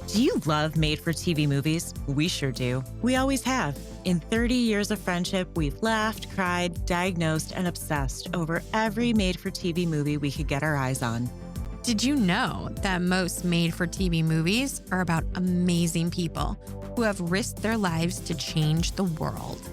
Do you love made-for-TV movies? We sure do. We always have. In 30 years of friendship, we've laughed, cried, diagnosed, and obsessed over every made-for-TV movie we could get our eyes on. Did you know that most made-for-TV movies are about amazing people who have risked their lives to change the world?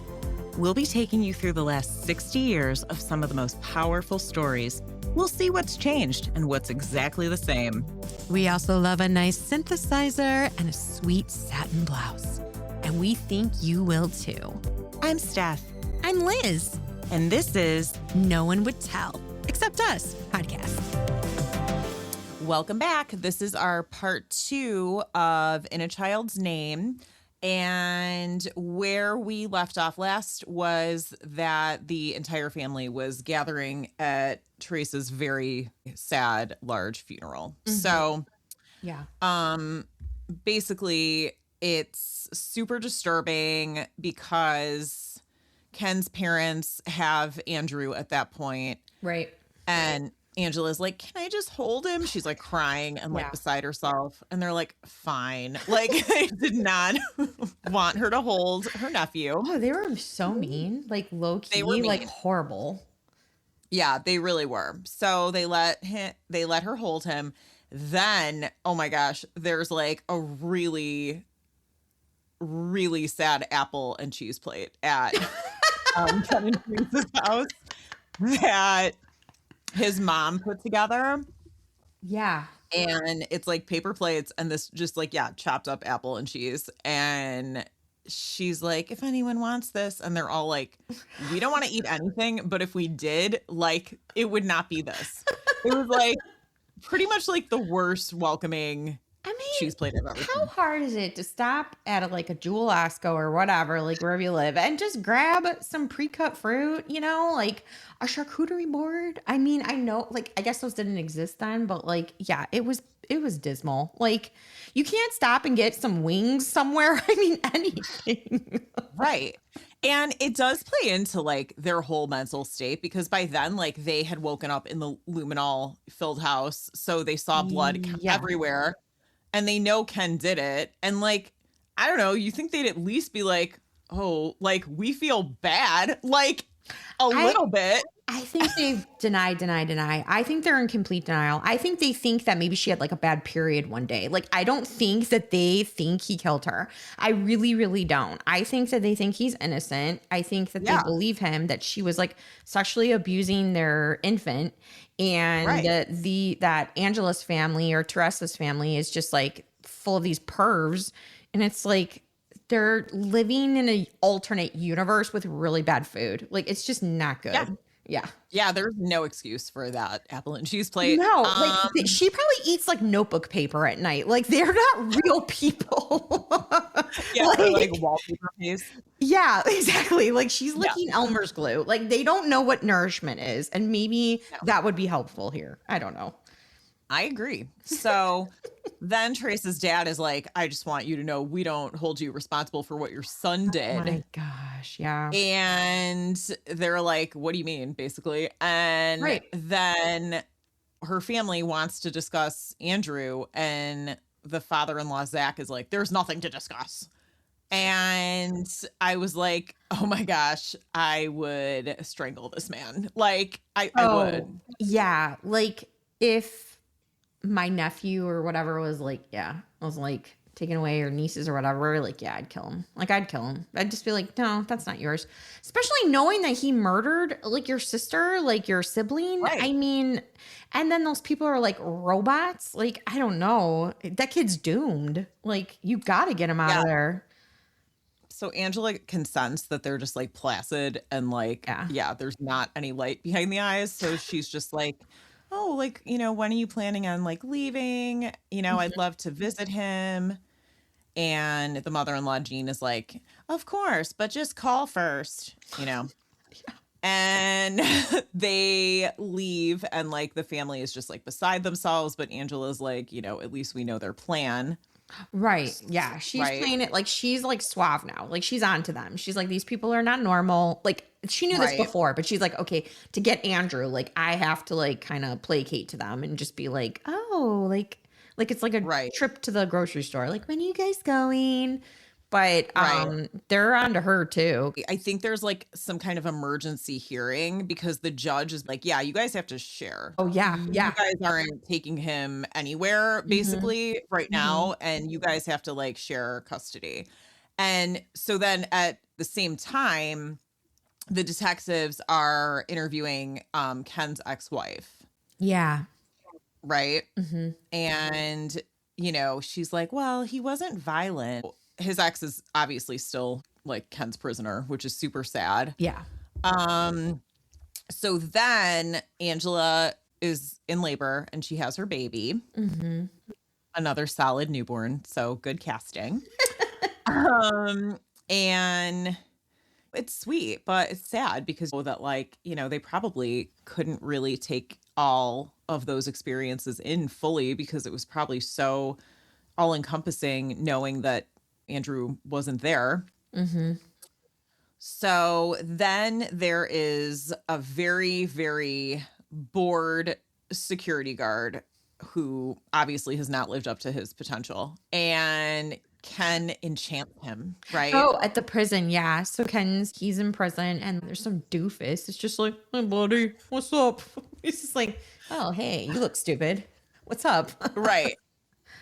We'll be taking you through the last 60 years of some of the most powerful stories. We'll see what's changed and what's exactly the same. We also love a nice synthesizer and a sweet satin blouse. And we think you will too. I'm Steph. I'm Liz. And this is No One Would Tell, Except Us podcast. Welcome back. This is our part 2 of In a Child's Name. And where we left off last was that the entire family was gathering at Teresa's very sad, large funeral. Mm-hmm. So, basically, it's super disturbing because Ken's parents have Andrew at that point. Right. And Angela's like, can I just hold him? She's like crying and like beside herself. And they're like, fine. Like, they did not want her to hold her nephew. Oh, they were so mean. Like low key, they were mean. Like horrible. Yeah, they really were. So they let her hold him. Then, oh my gosh, there's like a really, really sad apple and cheese plate at Ken and Teresa's house that his mom put together. Yeah. And it's like paper plates and this just like, chopped up apple and cheese. And she's like, if anyone wants this, and they're all like, we don't want to eat anything, but if we did, like, it would not be this. It was like pretty much like the worst welcoming cheese plate I've ever seen. How hard is it to stop at a Jewel Osco or whatever, like wherever you live, and just grab some pre-cut fruit, like a charcuterie board? I mean, I know, like, I guess those didn't exist then, but like, yeah, it was dismal. Like, you can't stop and get some wings somewhere. I mean, anything. Right. And it does play into like their whole mental state because by then, like, they had woken up in the luminol filled house. So they saw blood everywhere. And they know Ken did it. And like, I don't know, you think they'd at least be like, oh, like, we feel bad, like a little bit. I think they deny. I think they're in complete denial. I think they think that maybe she had like a bad period one day. Like, I don't think that they think he killed her. I really, really don't. I think that they think he's innocent. I think that they believe him, that she was like sexually abusing their infant. And that Angela's family or Teresa's family is just like full of these pervs. And it's like they're living in an alternate universe with really bad food. Like, it's just not good. Yeah, there's no excuse for that apple and cheese plate. No, like she probably eats like notebook paper at night. Like, they're not real people. like wallpaper paste. Yeah, exactly. Like, she's licking Elmer's glue. Like, they don't know what nourishment is, and maybe that would be helpful here. I don't know. I agree. So then Teresa's dad is like, I just want you to know we don't hold you responsible for what your son did. Oh my gosh, yeah. And they're like, what do you mean, basically? And then her family wants to discuss Andrew, and the father-in-law, Zach, is like, there's nothing to discuss. And I was like, oh my gosh, I would strangle this man. Like, I would. Yeah, like, if my nephew or whatever was like, taken away, or nieces or whatever, like, I'd kill him. Like, I'd kill him. I'd just be like, no, that's not yours. Especially knowing that he murdered like your sister, like your sibling. Right. I mean, and then those people are like robots. Like, I don't know. That kid's doomed. Like, you got to get him out of there. So Angela consents that they're just like placid and like, there's not any light behind the eyes. So she's just like, oh, like, when are you planning on like leaving? I'd love to visit him. And the mother-in-law, Jean, is like, of course, but just call first, And they leave, and like the family is just like beside themselves. But Angela's like, at least we know their plan. Right. Yeah. She's playing it like she's like suave now. Like, she's on to them. She's like, these people are not normal. Like, she knew this before, but she's like, okay, to get Andrew, like, I have to like kind of placate to them and just be like, oh, like, Like it's like a Right. trip to the grocery store. Like, when are you guys going? But Right. they're on to her too. I think there's like some kind of emergency hearing because the judge is like, yeah, you guys have to share. Oh yeah, You yeah. guys aren't taking him anywhere Mm-hmm. basically right Mm-hmm. now, and you guys have to like share custody. And so then at the same time, the detectives are interviewing Ken's ex-wife, Yeah. right? Mm-hmm. And she's like, well, he wasn't violent. His ex is obviously still like Ken's prisoner, which is super sad. Yeah. Um, so then Angela is in labor and she has her baby, Mm-hmm. another solid newborn. So good casting. And it's sweet, but it's sad because that like, they probably couldn't really take all of those experiences in fully because it was probably so all encompassing knowing that Andrew wasn't there. Mm-hmm. So then there is a very, very bored security guard who obviously has not lived up to his potential and Ken enchants him, right? Oh, at the prison, yeah. So he's in prison and there's some doofus. It's just like, hey buddy, what's up? He's just like, oh hey, you look stupid. What's up? Right.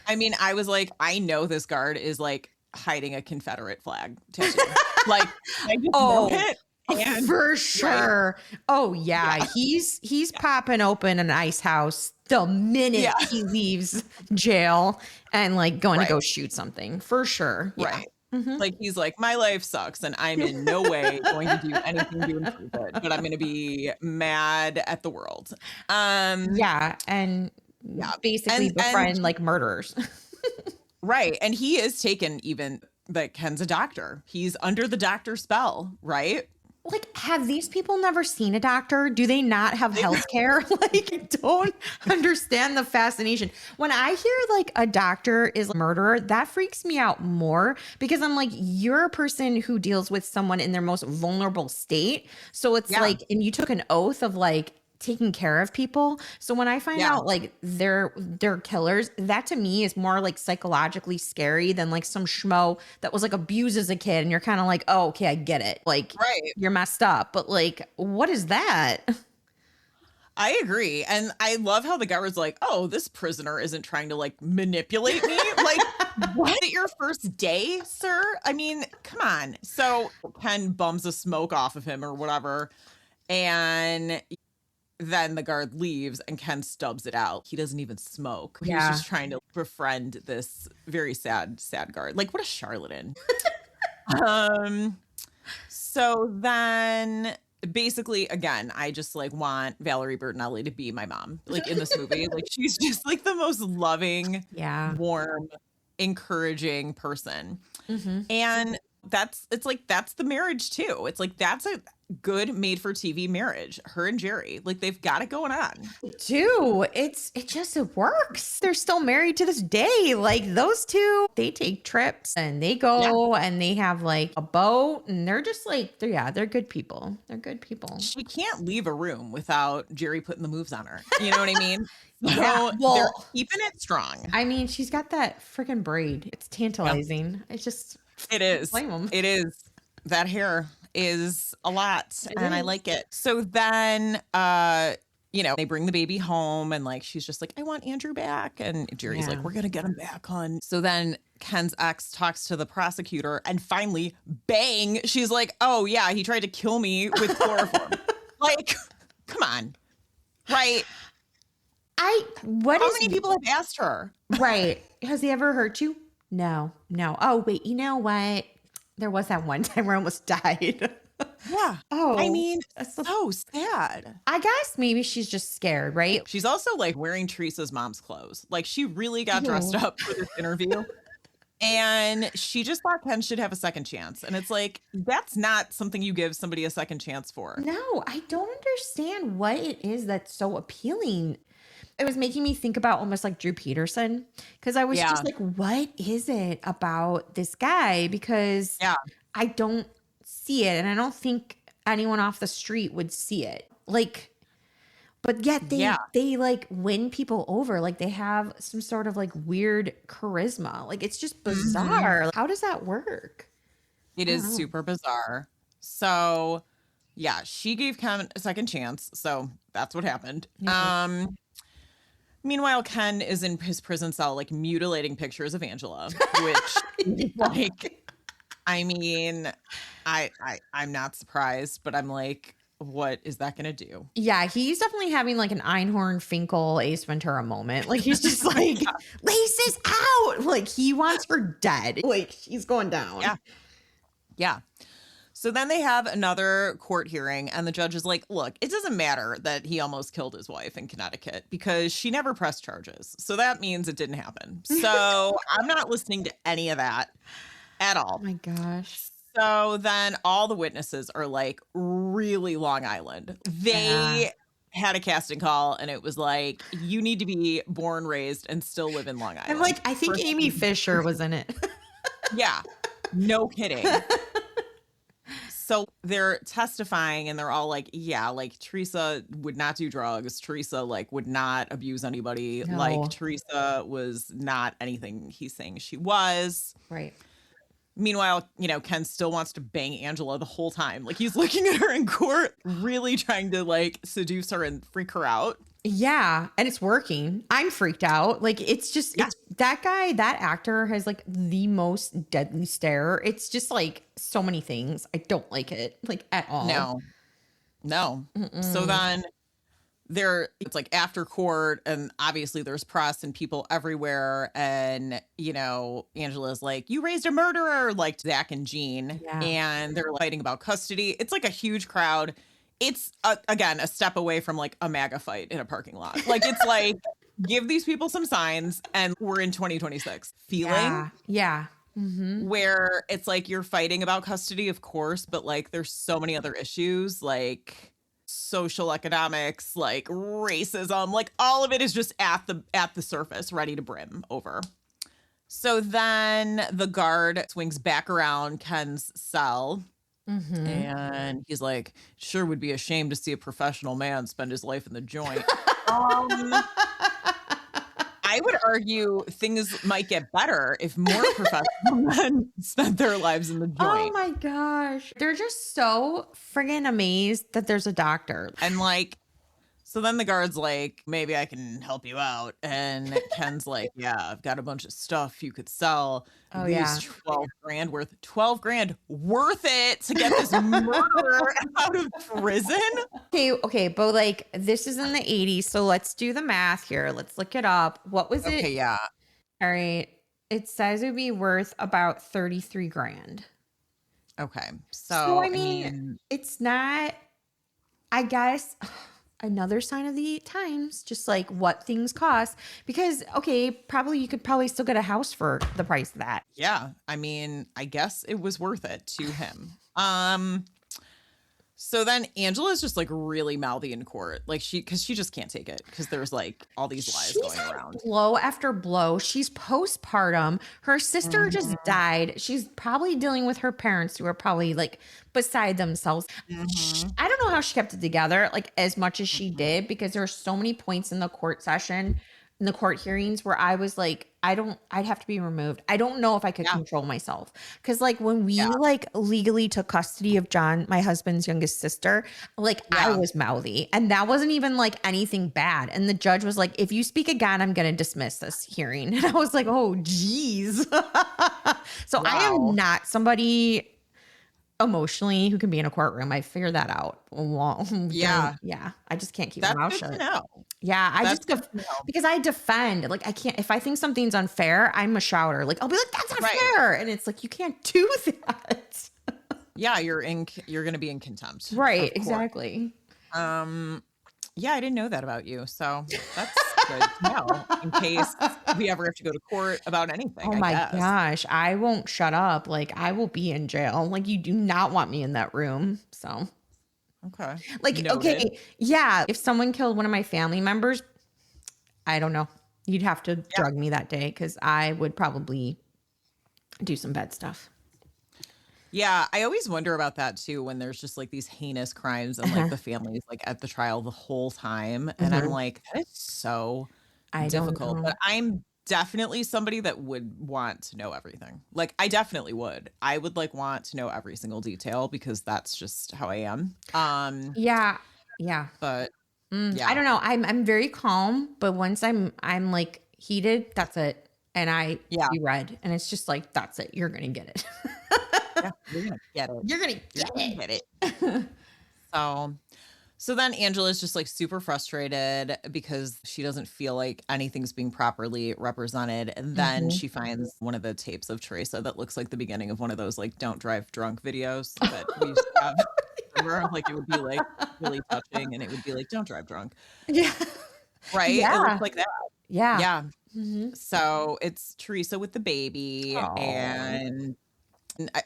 I mean, I was like, I know this guard is like hiding a Confederate flag tattoo. Like, I just know it. And, for sure. Right. Oh yeah. He's popping open an ice house the minute he leaves jail and like going to go shoot something for sure. Yeah. Right. Mm-hmm. Like he's like, my life sucks and I'm in no way going to do anything to improve it, but I'm going to be mad at the world. Yeah. And basically befriend like murderers. Right. And he is taken even that Ken's a doctor. He's under the doctor spell, right? Like, have these people never seen a doctor? Do they not have health care? Like, I don't understand the fascination. When I hear like a doctor is a murderer, that freaks me out more because I'm like, you're a person who deals with someone in their most vulnerable state. So it's like, and you took an oath of like taking care of people. So when I find out like they're killers, that to me is more like psychologically scary than like some schmo that was like abused as a kid and you're kind of like, oh, okay, I get it. Like you're messed up. But like, what is that? I agree. And I love how the guy was like, oh, this prisoner isn't trying to like manipulate me. Like, what? Your first day, sir? I mean, come on. So Ken bums the smoke off of him or whatever. And then the guard leaves and Ken stubs it out. He doesn't even smoke. He's just trying to befriend this very sad guard. Like, what a charlatan. So then basically, again, I just like want Valerie Bertinelli to be my mom, like in this movie. Like she's just like the most loving, warm, encouraging person. Mm-hmm. And that's the marriage too. It's like, that's a good made for TV marriage. Her and Jerry, like they've got it going on. Dude, it works. They're still married to this day. Like those two, they take trips and they go and they have like a boat and they're just like, they're good people. They're good people. She can't leave a room without Jerry putting the moves on her. You know what I mean? So they're keeping it strong. I mean, she's got that freaking braid. It's tantalizing. Yeah. It's just, it is. It is. That hair is a lot and I like it. So then they bring the baby home and like she's just like, I want Andrew back, and Jerry's like, we're gonna get him back, hon. So then Ken's ex talks to the prosecutor and finally bang, she's like, oh yeah, he tried to kill me with chloroform. Like, come on. Right. How many people have asked her? Right. Has he ever hurt you? No. Oh wait, you know what? There was that one time where I almost died. Yeah. Oh, I mean, so sad. I guess maybe she's just scared, right? She's also like wearing Teresa's mom's clothes. Like she really got dressed up for this interview. And she just thought Ken should have a second chance. And it's like, that's not something you give somebody a second chance for. No, I don't understand what it is that's so appealing. It was making me think about almost like Drew Peterson, because I was just like, what is it about this guy? Because I don't see it. And I don't think anyone off the street would see it. Like, But yet Yeah. they like win people over. Like they have some sort of like weird charisma. Like it's just bizarre. Like, how does that work? It I don't is know. super bizarre. So, yeah, she gave Ken a second chance. So that's what happened. Yeah. Meanwhile, Ken is in his prison cell, like mutilating pictures of Angela, which like, I mean, I'm not surprised, but I'm like, what is that gonna do? Yeah, he's definitely having like an Einhorn Finkel Ace Ventura moment. Like he's just like, laces out. Like he wants her dead. Like she's going down. Yeah. Yeah. So then they have another court hearing, and the judge is like, look, it doesn't matter that he almost killed his wife in Connecticut because she never pressed charges. So that means it didn't happen. So I'm not listening to any of that at all. Oh my gosh. So then all the witnesses are like really Long Island. They had a casting call, and it was like, you need to be born, raised, and still live in Long Island. I'm like, I think Amy Fisher was in it. Yeah, no kidding. So they're testifying and they're all like, yeah, like Teresa would not do drugs. Teresa like would not abuse anybody. No. Like Teresa was not anything he's saying she was. Right. Meanwhile, you know, Ken still wants to bang Angela the whole time. Like he's looking at her in court, really trying to like seduce her and freak her out. Yeah, and it's working. I'm freaked out. Like it's just it's that guy, that actor has like the most deadly stare. It's just like so many things. I don't like it like at all. No. So then it's like after court, and obviously there's press and people everywhere, and you know, Angela's like, you raised a murderer, like Zach and Jean, and they're fighting about custody. It's like a huge crowd. It's again a step away from like a MAGA fight in a parking lot. Like it's like, give these people some signs, and we're in 2026 feeling. Yeah. Where it's like you're fighting about custody, of course, but like there's so many other issues like social economics, like racism, like all of it is just at the surface, ready to brim over. So then the guard swings back around Ken's cell. And he's like, sure would be ashamed to see a professional man spend his life in the joint. I would argue things might get better if more professional men spent their lives in the joint. Oh my gosh. They're just so friggin' amazed that there's a doctor. And like, so then the guard's like, maybe I can help you out. And Ken's like, yeah, I've got a bunch of stuff you could sell. Oh, These yeah. 12 grand worth, 12 grand worth it to get this murderer out of prison. Okay, but like this is in the 80s, so let's do the math here. Let's look it up. What was it? Okay, yeah. All right. It says it'd be worth about 33 grand. Okay. So I mean, it's not, I guess, another sign of the times, just like what things cost. Because, okay, probably you could probably still get a house for the price of that. yeah, I mean, I guess it was worth it to him. So then Angela's just like really mouthy in court, like because she just can't take it because there's like all these lies She's going had around. blow after blow. She's postpartum. Her sister just died. She's probably dealing with her parents who are probably like beside themselves. I don't know how she kept it together like as much as she did, because there are so many points in the court session, in the court hearings, where I was like, I'd have to be removed. I don't know if I could control myself. Cause like when we like legally took custody of John, my husband's youngest sister, like I was mouthy, and that wasn't even like anything bad. And the judge was like, if you speak again, I'm going to dismiss this hearing. And I was like, oh geez. So I am not somebody emotionally who can be in a courtroom. I figured that out. Yeah. I just can't keep my mouth shut. Yeah, because I defend. Like I can't, if I think something's unfair, I'm a shouter. Like I'll be like, that's not fair. And it's like, you can't do that. Yeah, you're going to be in contempt. Right, exactly. Yeah, I didn't know that about you. So that's good to know in case we ever have to go to court about anything. Oh my gosh, I won't shut up. Like I will be in jail. Like you do not want me in that room. So okay. Like, Noted. okay, yeah. If someone killed one of my family members, I don't know. You'd have to drug me that day because I would probably do some bad stuff. Yeah, I always wonder about that too when there's just like these heinous crimes and like Uh-huh. the family's like at the trial the whole time. And I'm Mhm. like, that is so I don't difficult. But know. I'm definitely somebody that would want to know everything. Like I definitely would. I would like want to know every single detail because that's just how I am. Yeah. Yeah. But I yeah. don't know. I'm very calm, but once I'm like heated, that's it. And I Yeah. see red, and it's just like that's it. You're gonna get it. Yeah. You're gonna get it. You're gonna You're get gonna get it. it. So So then Angela's just like super frustrated because she doesn't feel like anything's being properly represented. And then Mhm. she finds one of the tapes of Teresa that looks like the beginning of one of those like don't drive drunk videos that we used to have. Remember? Like it would be like really touching and it would be like, don't drive drunk. Yeah. Right? It looks Yeah. like that. Yeah. Yeah. Mhm. So it's Teresa with the baby Oh. and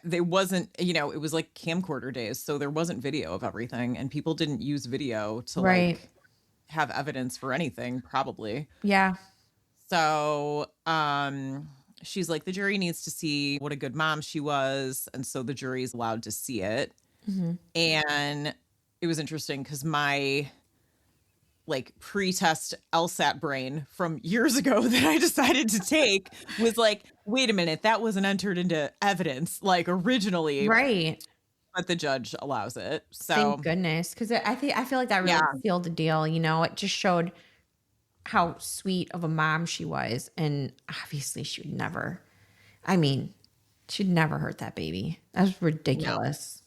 there wasn't, it was like camcorder days, so there wasn't video of everything, and people didn't use video to Right. like have evidence for anything, probably. Yeah. So, she's like, the jury needs to see what a good mom she was, and so the jury's allowed to see it. Mhm. And it was interesting because my like pre-test LSAT brain from years ago that I decided to take was like, wait a minute, that wasn't entered into evidence like originally, Right. but the judge allows it. Thank So goodness, because I feel like that really yeah, sealed the deal. It just showed how sweet of a mom she was, and obviously she would never. I mean, she'd never hurt that baby. That's no. ridiculous.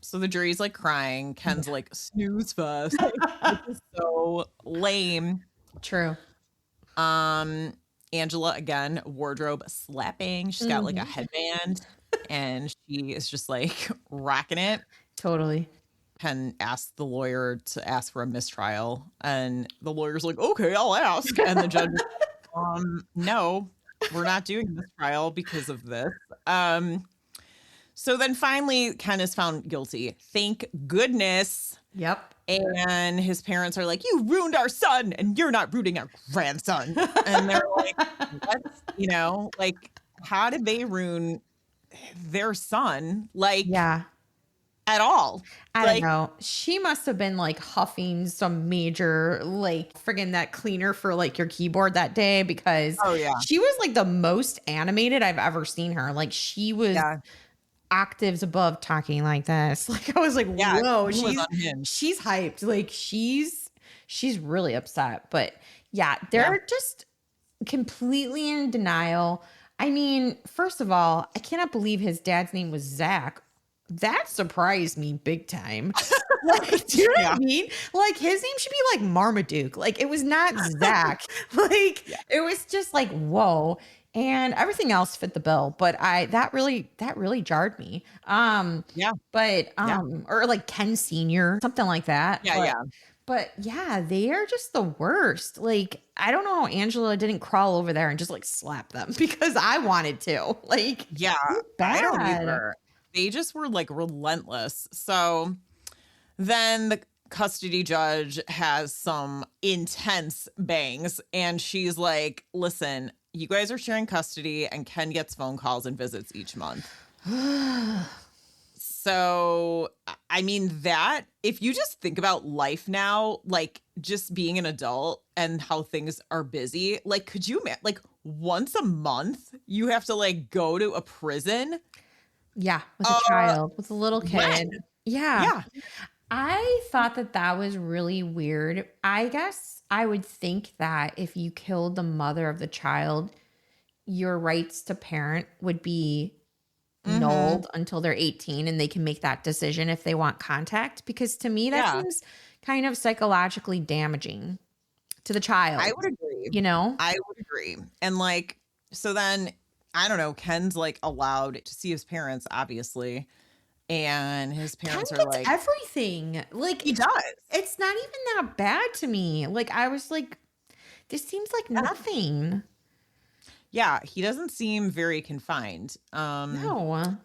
So the jury's like crying. Ken's Yeah. like snooze fest, which is so lame. True. Um, Angela again, wardrobe slapping. She's got like a Mhm. headband and she is just like rocking it. Totally. Ken asked the lawyer to ask for a mistrial, and the lawyer's like, "Okay, I'll ask." And the judge, no, we're not doing this trial because of this. Um, so then finally, Ken is found guilty. Thank goodness. Yep. And his parents are like, "You ruined our son, and you're not ruining our grandson." And they're like, "What? Like, how did they ruin their son? Like, Yeah. at all?" I don't Like, know. She must have been like huffing some major, like friggin' that cleaner for like your keyboard that day, because oh yeah, she was like the most animated I've ever seen her. Like she was yeah, octaves above talking like this. Like I was like, yeah. whoa, He was unhinged. she's hyped. Like she's really upset. But yeah, Yeah. they're just completely in denial. I mean, first of all, I cannot believe his dad's name was Zach. That surprised me big time. Like, do you know what Yeah. I mean? Like, his name should be like Marmaduke. Like, it was not Zach. Like, Yeah. it was just like, whoa. And everything else fit the bill. But that really jarred me. Yeah. But Yeah. or like Ken Sr., something like that. Yeah. But Yeah. but yeah, they are just the worst. Like, I don't know how Angela didn't crawl over there and just like slap them because I wanted to. Like, Yeah. I don't bad. either. They just were like relentless. So then the custody judge has some intense bangs, and she's like, listen, you guys are sharing custody, and Ken gets phone calls and visits each month. So, I mean, that if you just think about life now, like just being an adult and how things are busy, like, could you, like, once a month, you have to like go to a prison? Yeah, with a child, with a little kid. When? Yeah. Yeah. I thought that was really weird. I guess I would think that if you killed the mother of the child, your rights to parent would be Mm-hmm. nulled until they're 18 and they can make that decision if they want contact. Because to me, that Yeah, seems kind of psychologically damaging to the child, I would agree. you know? I would agree. And like, so then I don't know, Ken's like allowed to see his parents, obviously. And his Ken parents are gets like, everything. Like, he does. it's not even that bad to me. Like, I was like, this seems like Yeah. nothing. Yeah, he doesn't seem very confined. No.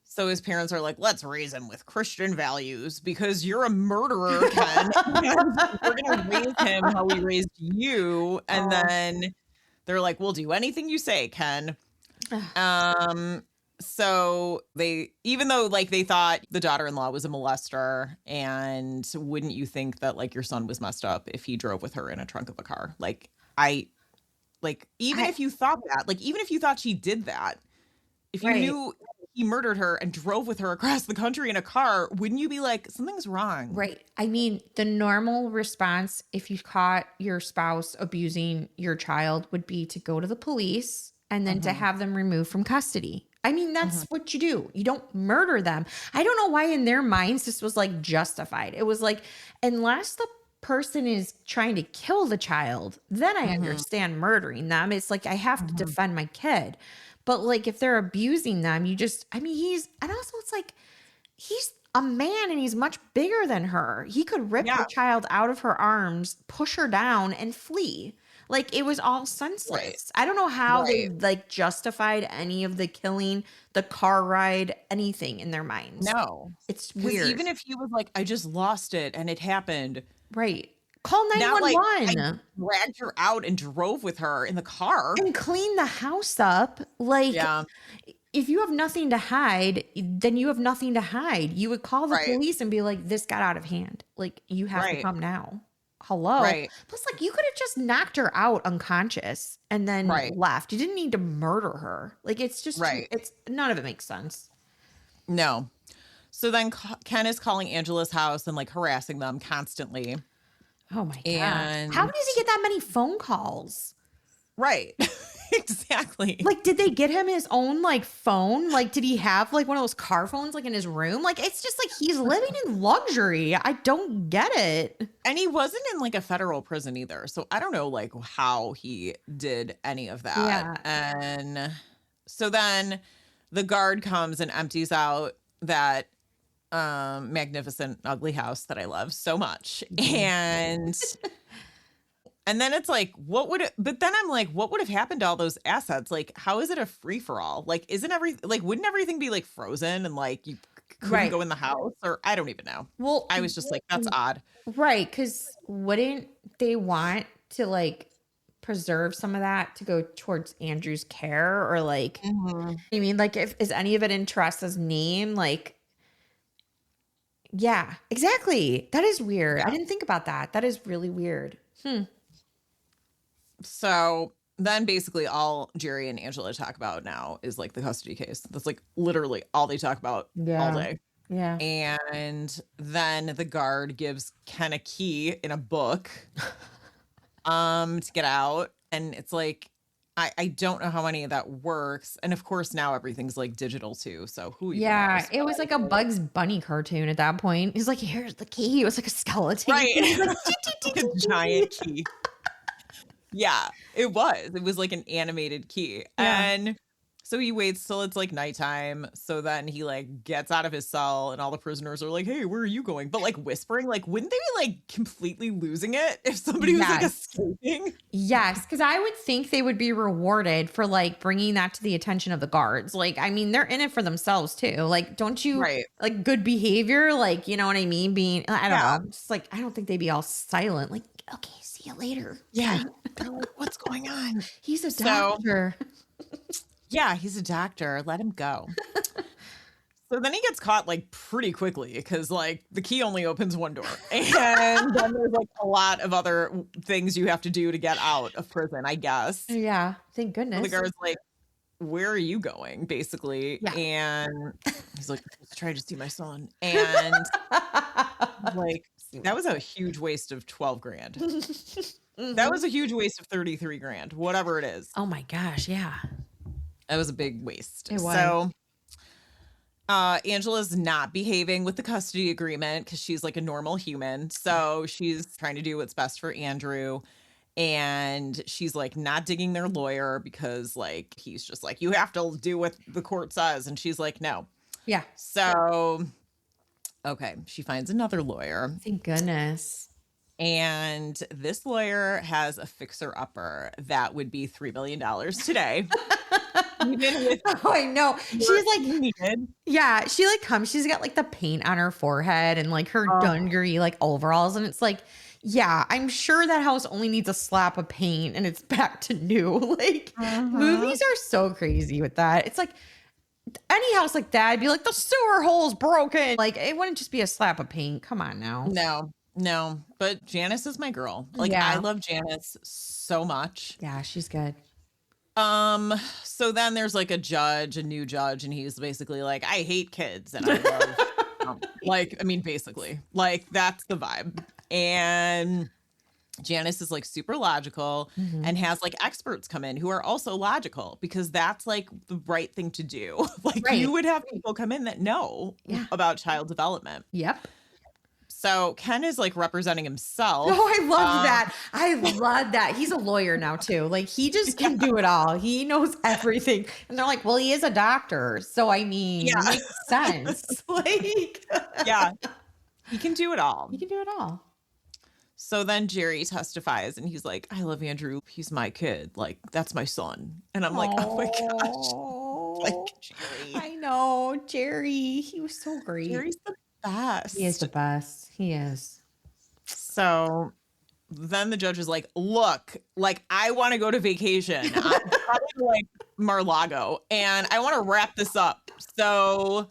So his parents are like, let's raise him with Christian values because you're a murderer, Ken. And we're gonna raise him how we raised you. And Oh. then they're like, we'll do anything you say, Ken. Um, so even though like they thought the daughter-in-law was a molester, and wouldn't you think that like your son was messed up if he drove with her in a trunk of a car? Even if you thought that, like even if you thought she did that, if you knew he murdered her and drove with her across the country in a car, wouldn't you be like, something's wrong? Right. I mean, the normal response if you caught your spouse abusing your child would be to go to the police and then to have them removed from custody. I mean, that's what you do. You don't murder them. I don't know why in their minds this was like justified. It was like, unless the person is trying to kill the child, then I understand murdering them. It's like, I have to defend my kid. But like, if they're abusing them, and also it's like, he's a man and he's much bigger than her. He could rip the child out of her arms, push her down and flee. Like, it was all senseless. Right. I don't know how they like justified any of the killing, the car ride, anything in their minds. No. It's weird. Even if he was like, I just lost it and it happened. Right. Call Not like 911. I dragged her out and drove with her in the car. And clean the house up. Like, if you have nothing to hide, then you have nothing to hide. You would call the police and be like, this got out of hand. Like, you have to come now. Hello. Right. Plus, like, you could have just knocked her out unconscious and then left. You didn't need to murder her. Like, it's just, it's none of it makes sense. No. So then Ken is calling Angela's house and like harassing them constantly. Oh my God. And how does he get that many phone calls? Right. Exactly. Like, did they get him his own like phone? Like, did he have like one of those car phones like in his room? Like, it's just like he's living in luxury. I don't get it. And he wasn't in like a federal prison either. So I don't know like how he did any of that. Yeah. And so then the guard comes and empties out that magnificent ugly house that I love so much. And then it's like, but then I'm like, what would have happened to all those assets? Like, how is it a free for all? Like, wouldn't everything be like frozen and like you couldn't go in the house? Or I don't even know. Well, I was just like, that's odd. Right. Cause wouldn't they want to like preserve some of that to go towards Andrew's care or like, I mean, like is any of it in Teresa's name? Like, yeah, exactly. That is weird. Yeah. I didn't think about that. That is really weird. So then basically all Jerry and Angela talk about now is like the custody case. That's like literally all they talk about all day. Yeah. And then the guard gives Ken a key in a book to get out. And it's like, I don't know how any of that works. And of course now everything's like digital too. So who even knows? It was like a Bugs Bunny cartoon at that point. He's like, here's the key. It was like a skeleton. Right. Like, a giant key. Yeah, it was. It was like an animated key. Yeah. And so he waits till it's like nighttime. So then he like gets out of his cell and all the prisoners are like, hey, where are you going? But like whispering, like, wouldn't they be like completely losing it if somebody was like escaping? Yes, because I would think they would be rewarded for like bringing that to the attention of the guards. Like, I mean, they're in it for themselves too. Like, don't you like good behavior? Like, you know what I mean? Being, I don't know. Just like, I don't think they'd be all silent. Like, okay, see you later. Yeah. They're like, what's going on? He's a doctor. Yeah, he's a doctor. Let him go. So then he gets caught like pretty quickly because like the key only opens one door. And then there's like a lot of other things you have to do to get out of prison, I guess. Yeah, thank goodness. So the guard's like, where are you going? Basically. Yeah. And he's like, let's try to see my son. And like, that was a huge waste of 12 grand. That was a huge waste of 33 grand, whatever it is. Oh my gosh. Yeah. That was a big waste. It was. So Angela's not behaving with the custody agreement because she's like a normal human. So she's trying to do what's best for Andrew. And she's like not digging their lawyer because like he's just like, you have to do what the court says. And she's like, no. Yeah. So, okay. She finds another lawyer. Thank goodness. And this lawyer has a fixer-upper that would be $3 million today. Even with I know. She's like, needed. Yeah, she like comes. She's got like the paint on her forehead and like her dungaree like overalls, and it's like, yeah, I'm sure that house only needs a slap of paint and it's back to new. Like movies are so crazy with that. It's like, Any house like that, I'd be like, the sewer hole's broken. Like, it wouldn't just be a slap of paint. Come on now. No, but Janice is my girl. Like, I love Janice so much. Yeah, she's good. So then there's like a new judge, and he's basically like, I hate kids, and I love, basically, like, that's the vibe. And Janice is like super logical and has like experts come in who are also logical, because that's like the right thing to do. Like, you would have people come in that know about child development. Yep. So Ken is like representing himself. Oh, I love that. I love that. He's a lawyer now too. Like, he just can do it all. He knows everything. And they're like, well, he is a doctor. So I mean, it makes sense. Like, he can do it all. He can do it all. So then Jerry testifies, and he's like, I love Andrew. He's my kid. Like, that's my son. And I'm like, oh my gosh. Like, Jerry. I know. Jerry. He was so great. Jerry's the best. He is the best. He is. So then the judge is like, look, like, I want to go to vacation. I'm probably like Mar-a-Lago, and I want to wrap this up. So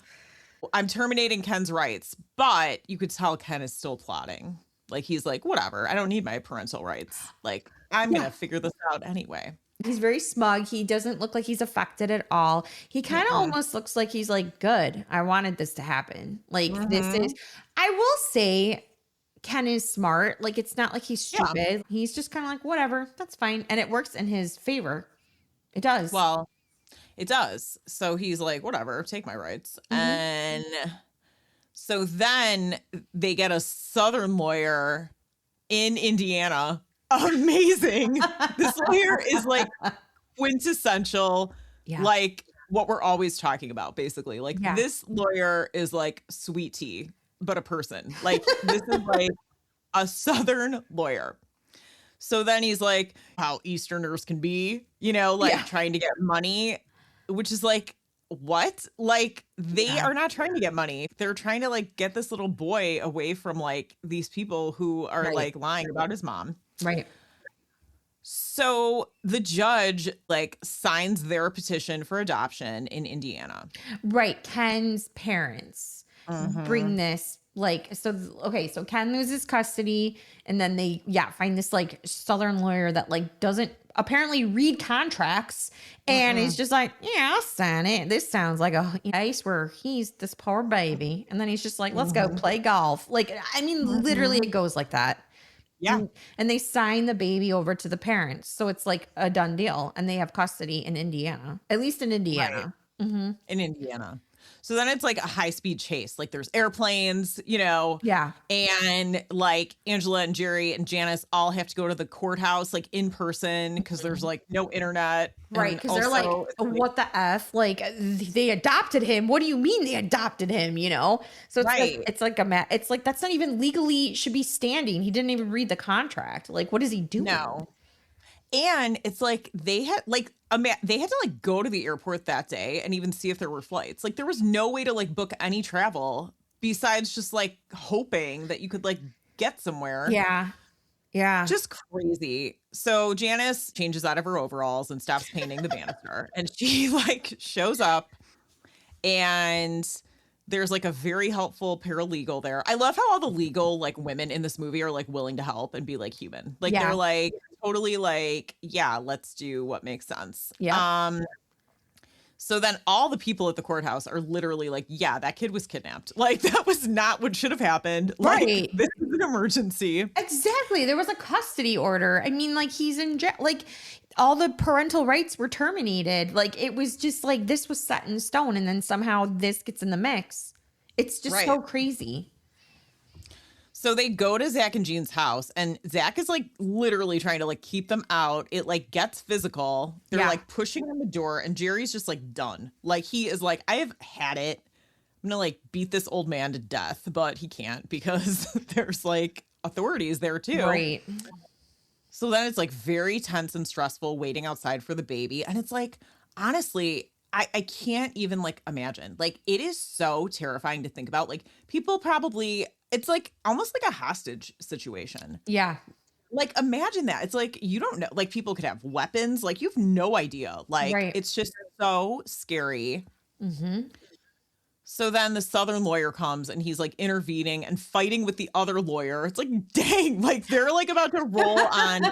I'm terminating Ken's rights, but you could tell Ken is still plotting. Like, he's like, whatever, I don't need my parental rights. Like, I'm going to figure this out anyway. He's very smug. He doesn't look like he's affected at all. He kind of almost looks like he's like, good, I wanted this to happen. Like, this is, I will say, Ken is smart. Like, it's not like he's stupid. Yeah. He's just kind of like, whatever, that's fine. And it works in his favor. It does. Well, it does. So he's like, whatever, take my rights. And so then they get a Southern lawyer in Indiana. Amazing. This lawyer is like quintessential, like what we're always talking about, basically. Like, this lawyer is like sweet tea, but a person. Like, this is like a Southern lawyer. So then he's like, how Easterners can be, you know, like trying to get money, which is like, what? Like, they are not trying to get money. They're trying to like get this little boy away from like these people who are like lying about his mom. Right. So the judge like signs their petition for adoption in Indiana. Right. Ken's parents bring this. Like, so, okay, so Ken loses custody, and then they, find this like Southern lawyer that like doesn't apparently read contracts, and he's just like, yeah, I'll sign it. This sounds like a case where he's this poor baby. And then he's just like, let's go play golf. Like, I mean, literally it goes like that. Yeah. And they sign the baby over to the parents. So it's like a done deal, and they have custody in Indiana, at least in Indiana. Right. In Indiana. So then it's like a high speed chase. Like, there's airplanes, you know. Yeah. And like Angela and Jerry and Janice all have to go to the courthouse like in person, because there's like no internet. Right. Because they're like, what the F? Like, they adopted him. What do you mean they adopted him? You know? So it's it's like that's not even legally should be standing. He didn't even read the contract. Like, what is he doing? No. And it's like they had to like go to the airport that day and even see if there were flights. Like, there was no way to like book any travel besides just like hoping that you could like get somewhere. Yeah. Yeah. Just crazy. So Janice changes out of her overalls and stops painting the banister. And she like shows up, and there's like a very helpful paralegal there. I love how all the legal like women in this movie are like willing to help and be like human. Like, they're like totally like, yeah, let's do what makes sense. Yeah. So then all the people at the courthouse are literally like, yeah, that kid was kidnapped. Like, that was not what should have happened. Like, right. This is an emergency. Exactly. There was a custody order. I mean, like, he's in jail. Like, all the parental rights were terminated. Like, it was just like, this was set in stone, and then somehow this gets in the mix. It's just so crazy. So they go to Zach and Jean's house, and Zach is like literally trying to like keep them out. It like gets physical. They're like pushing on the door, and Jerry's just like done. Like, he is like, I have had it. I'm gonna like beat this old man to death, but he can't because there's like authorities there too. Right. So then it's like very tense and stressful waiting outside for the baby. And it's like, honestly, I can't even like imagine. Like, it is so terrifying to think about. Like, people probably, it's like almost like a hostage situation. Yeah. Like, imagine that. It's like, you don't know, like, people could have weapons. Like, you have no idea. Like, it's just so scary. Mm-hmm. So then the Southern lawyer comes and he's like intervening and fighting with the other lawyer. It's like, dang, like they're like about to roll on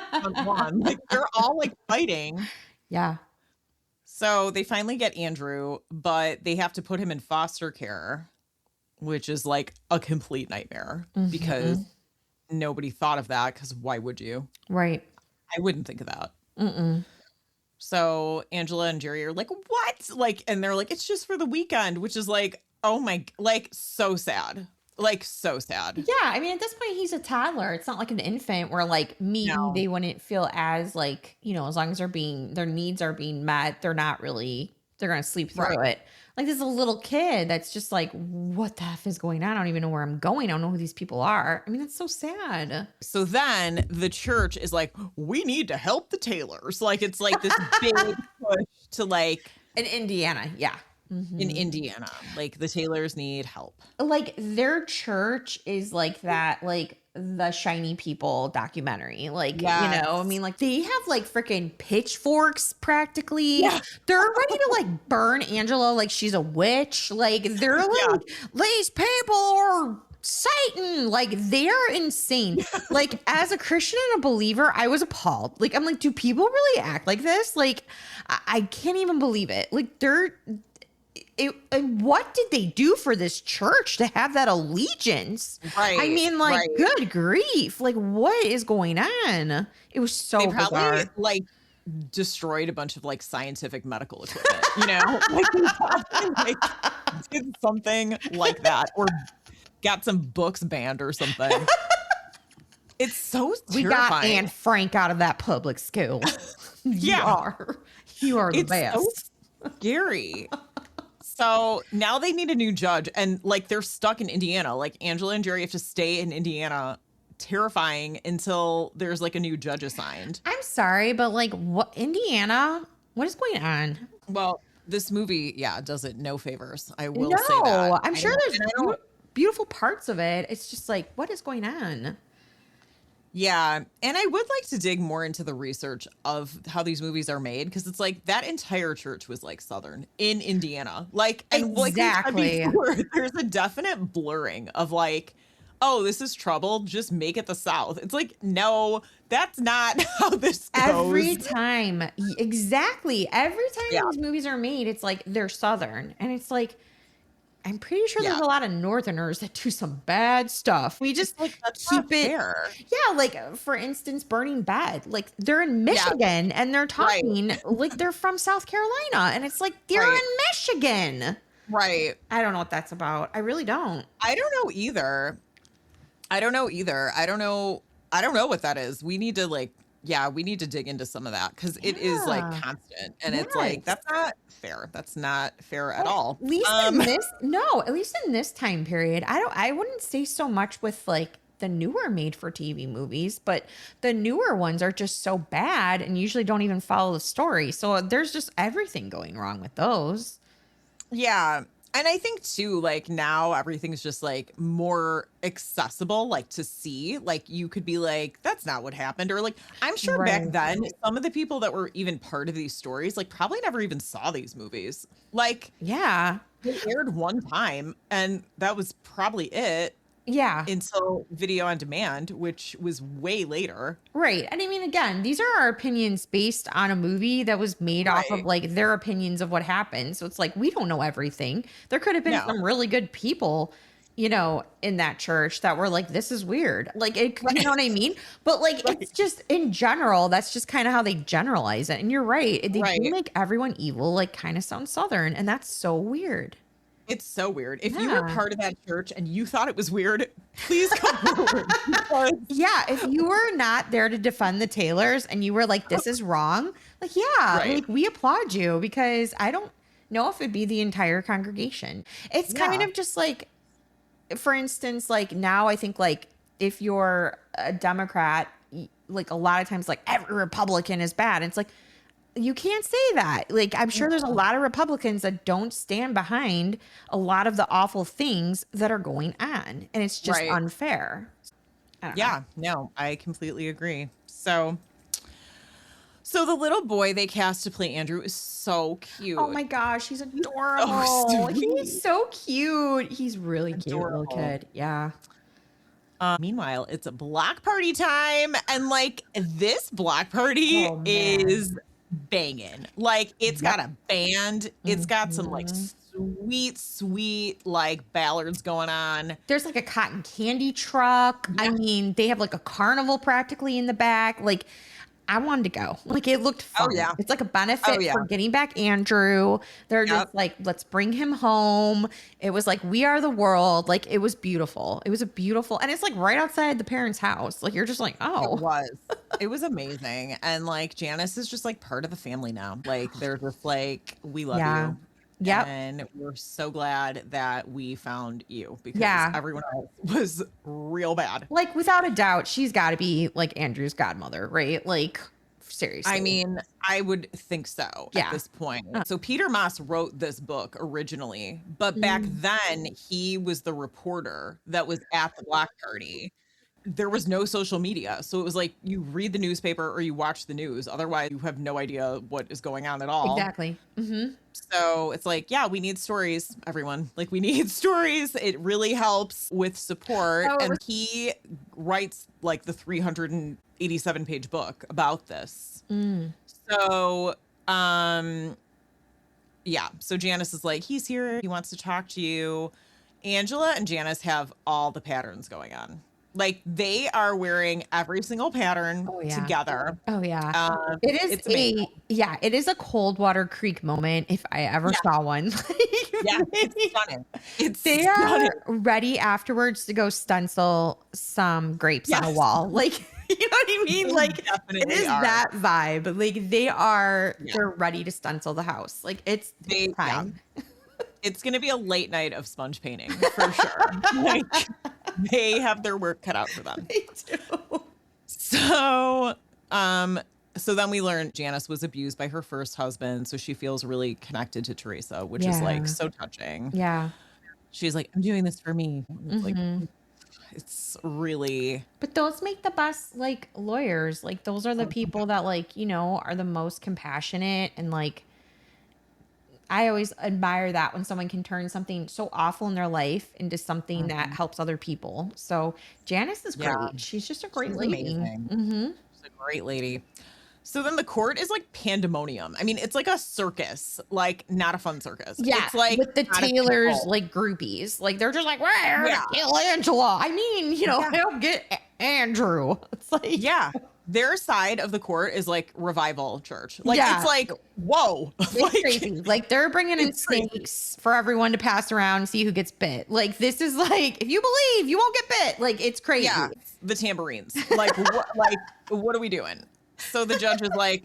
one. Like they're all like fighting. Yeah. So they finally get Andrew, but they have to put him in foster care, which is like a complete nightmare because nobody thought of that. Because why would you? Right. I wouldn't think of that. So Angela and Jerry are like, what? Like, and they're like, it's just for the weekend, which is like, oh my, like so sad. Like so sad. Yeah. I mean, at this point, he's a toddler. It's not like an infant where like maybe they wouldn't feel as like, you know, as long as their needs are being met, they're going to sleep through it. Like this is a little kid that's just like, what the F is going on? I don't even know where I'm going. I don't know who these people are. I mean, that's so sad. So then the church is like, we need to help the Taylors. Like, it's like this big push to like. In Indiana. Yeah. In Indiana. Like the Taylors need help. Like their church is like that, like the Shiny People documentary. Like, you know, I mean, like they have like freaking pitchforks practically. Yeah. They're ready to like burn Angela like she's a witch. Like they're like, these people are Satan. Like they're insane. Like as a Christian and a believer, I was appalled. Like, I'm like, do people really act like this? Like, I can't even believe it. Like and what did they do for this church to have that allegiance? Right. I mean, like, good grief. Like, what is going on? It was so they probably, bizarre. Like, destroyed a bunch of, like, scientific medical equipment, you know? Like, they probably, like, did something like that. Or got some books banned or something. It's so terrifying. We got Anne Frank out of that public school. You are the best. So scary. So now they need a new judge and like they're stuck in Indiana. Like Angela and Jerry have to stay in Indiana. Terrifying until there's like a new judge assigned. I'm sorry, but like what Indiana? What is going on? Well, this movie, does it no favors. I will say that. I'm sure there's beautiful parts of it. It's just like, what is going on? Yeah. And I would like to dig more into the research of how these movies are made because it's like that entire church was like Southern in Indiana. Like, and exactly. Like before, there's a definite blurring of like, oh, this is trouble. Just make it the South. It's like, no, that's not how this goes. Every time. Exactly. Every time these movies are made, it's like they're Southern. And it's like, I'm pretty sure there's a lot of Northerners that do some bad stuff. We just like keep it. Fair. Yeah, like for instance, Burning Bad. Like they're in Michigan and they're talking like they're from South Carolina, and it's like they're in Michigan. Right. I don't know what that's about. I really don't. I don't know either. I don't know what that is. We need to we need to dig into some of that because it is like constant and it's like that's not fair. That's not fair at all. At least at least in this time period, I wouldn't say so much with like the newer made for TV movies, but the newer ones are just so bad and usually don't even follow the story. So there's just everything going wrong with those. Yeah. And I think too, like now everything's just like more accessible, like to see, like you could be like, that's not what happened. Or like, I'm sure back then, some of the people that were even part of these stories, like probably never even saw these movies. Like, they aired one time and that was probably it. Yeah. Until video on demand, which was way later. Right. And I mean, again, these are our opinions based on a movie that was made off of like their opinions of what happened. So it's like, we don't know everything. There could have been some really good people, you know, in that church that were like, this is weird. Like, you know what I mean? But like, it's just in general, that's just kind of how they generalize it. And you're right. They do make everyone evil, like kind of sound Southern. And that's so weird. It's so weird. If you were part of that church and you thought it was weird, please come forward. If you were not there to defend the Taylors and you were like, this is wrong, like, like we applaud you because I don't know if it'd be the entire congregation. It's kind of just like, for instance, like now I think like if you're a Democrat, like a lot of times like every Republican is bad. It's like, you can't say that. Like, I'm sure there's a lot of Republicans that don't stand behind a lot of the awful things that are going on. And it's just unfair. Yeah, no, I completely agree. So So the little boy they cast to play Andrew is so cute. Oh my gosh, he's adorable. So He's so cute. He's really cute little Adorable. kid. Yeah. Meanwhile, it's a block party time, and like this block party Oh, man. is banging. Like it's Yep. got a band. It's got some like sweet like ballads going on. There's like a cotton candy truck. I mean, they have like a carnival practically in the back. Like, I wanted to go. Like, it looked fun. Oh, yeah. It's like a benefit Oh, yeah. for getting back Andrew. They're Yep. just like, let's bring him home. It was like, we are the world. Like, it was beautiful. It was a beautiful, and it's like right outside the parents' house. Like, you're just like, It oh, was. It was amazing. And like Janice is just like part of the family now. Like they're just like, we love Yeah. you. Yep. And we're so glad that we found you because Yeah. everyone else was real bad. Like, without a doubt, she's got to be like Andrew's godmother, right? Like, seriously. I mean, I would think so Yeah. at this point. So Peter Moss wrote this book originally, but back then he was the reporter that was at the block party. There was no social media. So it was like you read the newspaper or you watch the news. Otherwise, you have no idea what is going on at all. Exactly. Mm-hmm. So it's like, yeah, we need stories, everyone. Like we need stories. It really helps with support. Oh, it And was- he writes like the 387 page book about this. So, yeah. So Janice is like, he's here. He wants to talk to you. Angela and Janice have all the patterns going on. Like they are wearing every single pattern Oh, yeah. together. Oh yeah. It is it's amazing. it is a Coldwater Creek moment if I ever saw one. Yeah, it's stunning. It's They stunning. are ready afterwards to go stencil some grapes on a Yes. wall. Like, you know what I mean? They Like, it definitely is are. that vibe. Like, they're ready to stencil the house. Like, it's time. It's gonna be a late night of sponge painting for sure. Like they have their work cut out for them. They do. So, so then we learned Janice was abused by her first husband, so she feels really connected to Teresa, which is Yeah. like so touching. Yeah. She's like, I'm doing this for me. It's like Mm-hmm. it's really But those make the best like lawyers. Like, those are the people that like, you know, are the most compassionate, and like, I always admire that when someone can turn something so awful in their life into something that helps other people. So Janice is great. Yeah. She's just a great She's lady. amazing. Mm-hmm. She's a great lady. So then the court is like pandemonium. I mean, it's like a circus, like not a fun circus. Yeah, It's like with the not a Taylors people. like groupies. Like, they're just like, we're here Yeah. to kill Angela. I mean, you know, Yeah. help get Andrew. It's like, Yeah. Their side of the court is like revival church. Like Yeah. it's like, whoa. it's Like, crazy. Like, they're bringing in it's crazy. snakes for everyone to pass around and see who gets bit. Like, this is like, if you believe, you won't get bit. Like, it's crazy. yeah, the tambourines. Like what are we doing? So the judge is like,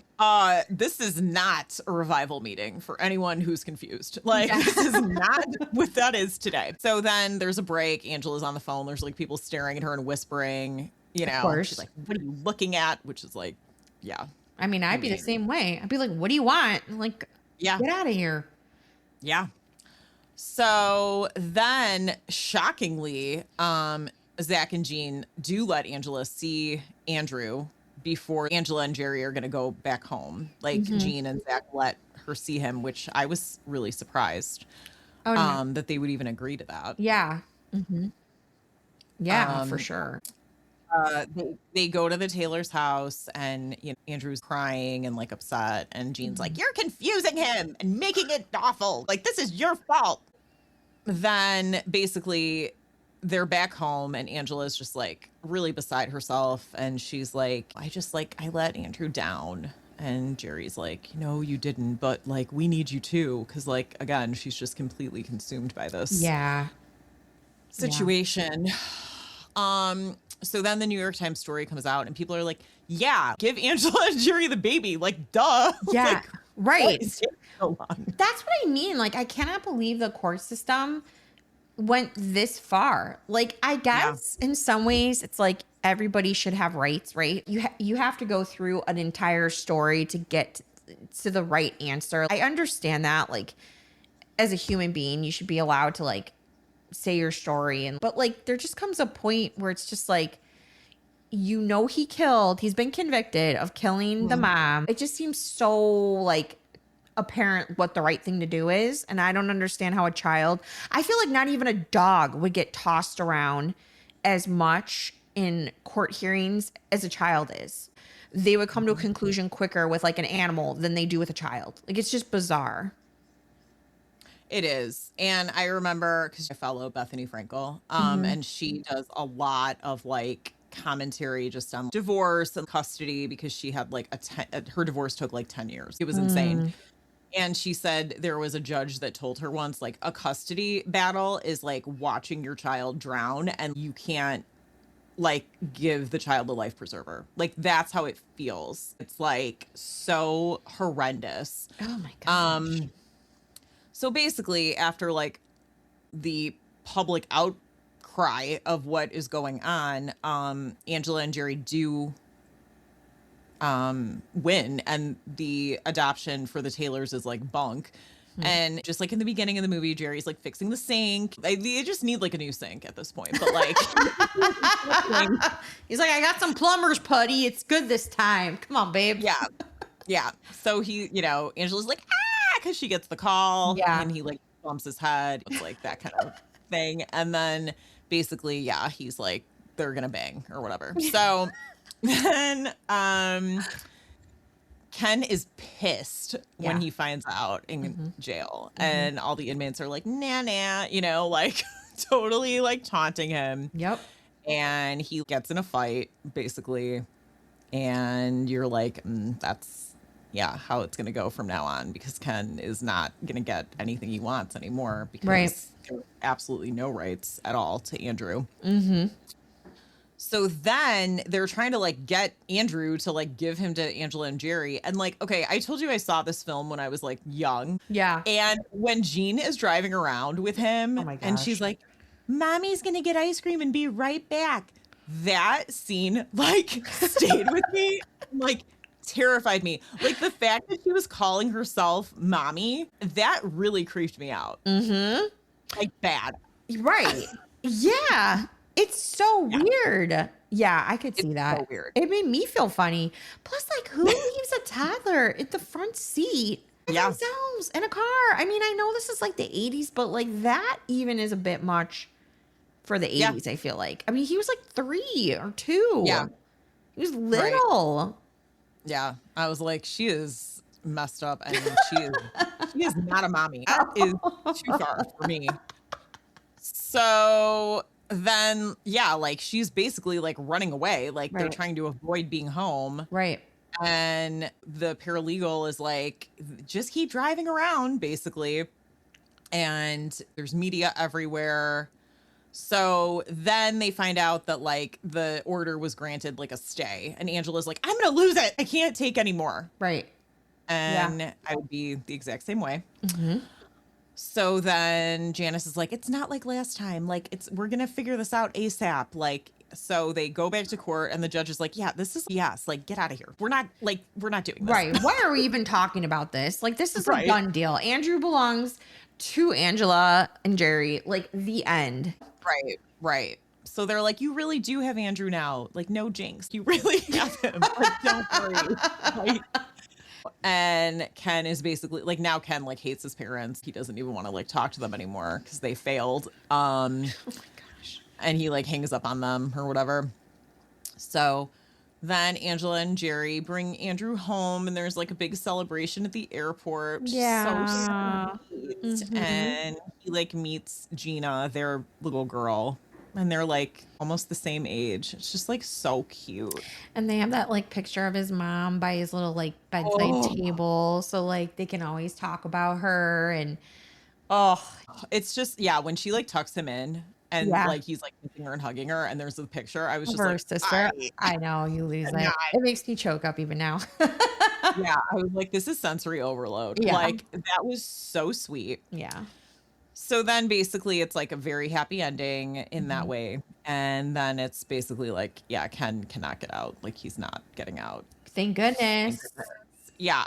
this is not a revival meeting for anyone who's confused. Like, this is not what that is today. So then there's a break. Angela's on the phone. There's like people staring at her and whispering, you know, course. she's like, what are you looking at? Which is like, yeah. I mean, I'd be the same way. I'd be like, what do you want? Like, Yeah. get out of here. Yeah. So then shockingly, Zach and Jean do let Angela see Andrew before Angela and Jerry are going to go back home. Like Jean and Zach let her see him, which I was really surprised Oh, no. that they would even agree to that. Yeah. Mm-hmm. Yeah, for sure. They go to the Taylor's house and you know, Andrew's crying and like upset. And Jean's like, you're confusing him and making it awful. Like, this is your fault. Then basically they're back home and Angela's just like really beside herself. And she's like, I let Andrew down. And Jerry's like, no, you didn't. But like, we need you too. Cause like, again, she's just completely consumed by this Yeah. situation. So then the New York Times story comes out and people are like, yeah, give Angela and Jerry the baby. Like, duh. Yeah. Like, Right. why is it so long? That's what I mean. Like, I cannot believe the court system went this far. Like, I guess in some ways it's like everybody should have rights, right? You have to go through an entire story to get to the right answer. I understand that, like, as a human being, you should be allowed to like say your story, but like there just comes a point where it's just like he's been convicted of killing the mom. It just seems so like apparent what the right thing to do is. And I don't understand how I feel like not even a dog would get tossed around as much in court hearings as a child is. They would come to a conclusion quicker with like an animal than they do with a child. Like, it's just bizarre. It is. And I remember, because I follow Bethany Frankel, and she does a lot of like commentary just on divorce and custody, because she had like her divorce took like 10 years. It was insane. And she said there was a judge that told her once, like, a custody battle is like watching your child drown, and you can't like give the child a life preserver. Like, that's how it feels. It's like so horrendous. Oh my gosh. So basically, after like the public outcry of what is going on, Angela and Jerry do win, and the adoption for the Taylors is like bunk. And just like in the beginning of the movie, Jerry's like fixing the sink. They just need like a new sink at this point. But like, he's like, I got some plumber's putty. It's good this time. Come on, babe. Yeah. So he, Angela's like, because she gets the call. Yeah. And he like bumps his head. It's like that kind of thing. And then basically, he's like, they're gonna bang or whatever. So then Ken is pissed when he finds out in jail, and all the inmates are like, nah, like totally like taunting him. Yep. And he gets in a fight basically, and you're like, that's how it's going to go from now on, because Ken is not going to get anything he wants anymore, because there are absolutely no rights at all to Andrew. So then they're trying to like get Andrew to like give him to Angela and Jerry. And like, okay, I told you I saw this film when I was like young. Yeah. And when Jean is driving around with him, and she's like, Mommy's going to get ice cream and be right back. That scene like stayed with me, like terrified me. Like the fact that she was calling herself Mommy, that really creeped me out. Like bad. Right. Yeah. It's so weird. Yeah, I could see that. So weird. It made me feel funny. Plus, like, who leaves a toddler at the front seat by themselves in a car? I mean, I know this is like the 80s, but like that even is a bit much for the 80s, I feel like. I mean, he was like 3 or 2. Yeah. He was little. Right. Yeah. I was like, she is messed up, and she is not a mommy. That is too far for me. So then like she's basically like running away, like they're trying to avoid being home, and the paralegal is like, just keep driving around basically, and there's media everywhere. So then they find out that like the order was granted like a stay, and Angela's like, I'm gonna lose it, I can't take anymore. And I would be the exact same way. So then Janice is like, it's not like last time. Like, we're going to figure this out ASAP. Like, so they go back to court, and the judge is like, this is BS. Like, get out of here. We're not doing this. Right. Why are we even talking about this? Like, this is a done deal. Andrew belongs to Angela and Jerry. Like, the end. Right. So they're like, you really do have Andrew now. Like, no jinx. You really have him. Like, don't worry. Like, and Ken is basically like, now Ken like hates his parents. He doesn't even want to like talk to them anymore because they failed. Oh my gosh. And he like hangs up on them or whatever. So then Angela and Jerry bring Andrew home, and there's like a big celebration at the airport. So sweet. And he like meets Gina, their little girl. And they're like almost the same age. It's just like so cute. And they have that like picture of his mom by his little like bedside table. So like they can always talk about her. And it's just, when she like tucks him in, and like he's like kissing her and hugging her, and there's a picture, I was just her like, sister. I know, you lose it. It makes me choke up even now. I was like, this is sensory overload. Like, that was so sweet. So then basically it's like a very happy ending in that way. And then it's basically like, Ken cannot get out. Like, he's not getting out. Thank goodness. Yeah.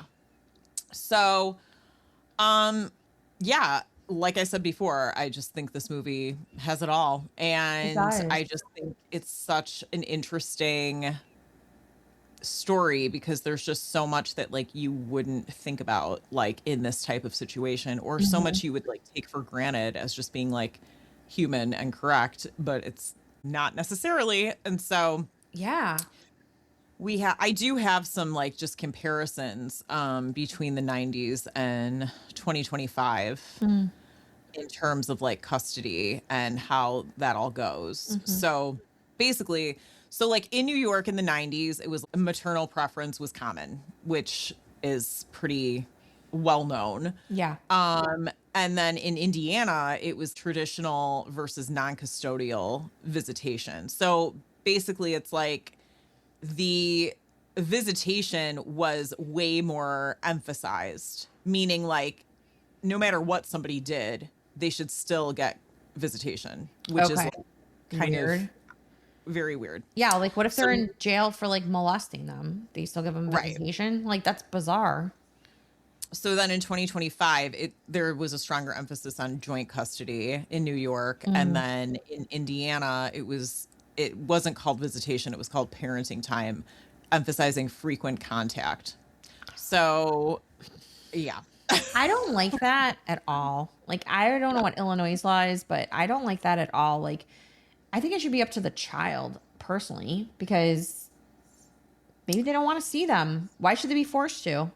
So, like I said before, I just think this movie has it all. It And does. I just think it's such an interesting story because there's just so much that like you wouldn't think about like in this type of situation, or so Mhm. much you would like take for granted as just being like human and correct, but it's not necessarily. And so Yeah. I do have some like just comparisons between the 90s and 2025 Mm. in terms of like custody and how that all goes. Mhm. So basically, so like in New York in the 90s, it was maternal preference was common, which is pretty well known. Yeah. And then in Indiana, it was traditional versus non-custodial visitation. So basically, it's like the visitation was way more emphasized, meaning like no matter what somebody did, they should still get visitation, which is Okay. like kind of Weird. very weird. Yeah, like what if they're So, in jail for like molesting them? They still give them right. visitation? Like that's bizarre. So then in 2025, there was a stronger emphasis on joint custody in New York, and Mm. then in Indiana, it wasn't called visitation, it was called parenting time, emphasizing frequent contact. So, yeah. I don't like that at all. Like I don't know what Illinois' law is, but I don't like that at all. Like I think it should be up to the child personally because maybe they don't want to see them. Why should they be forced to?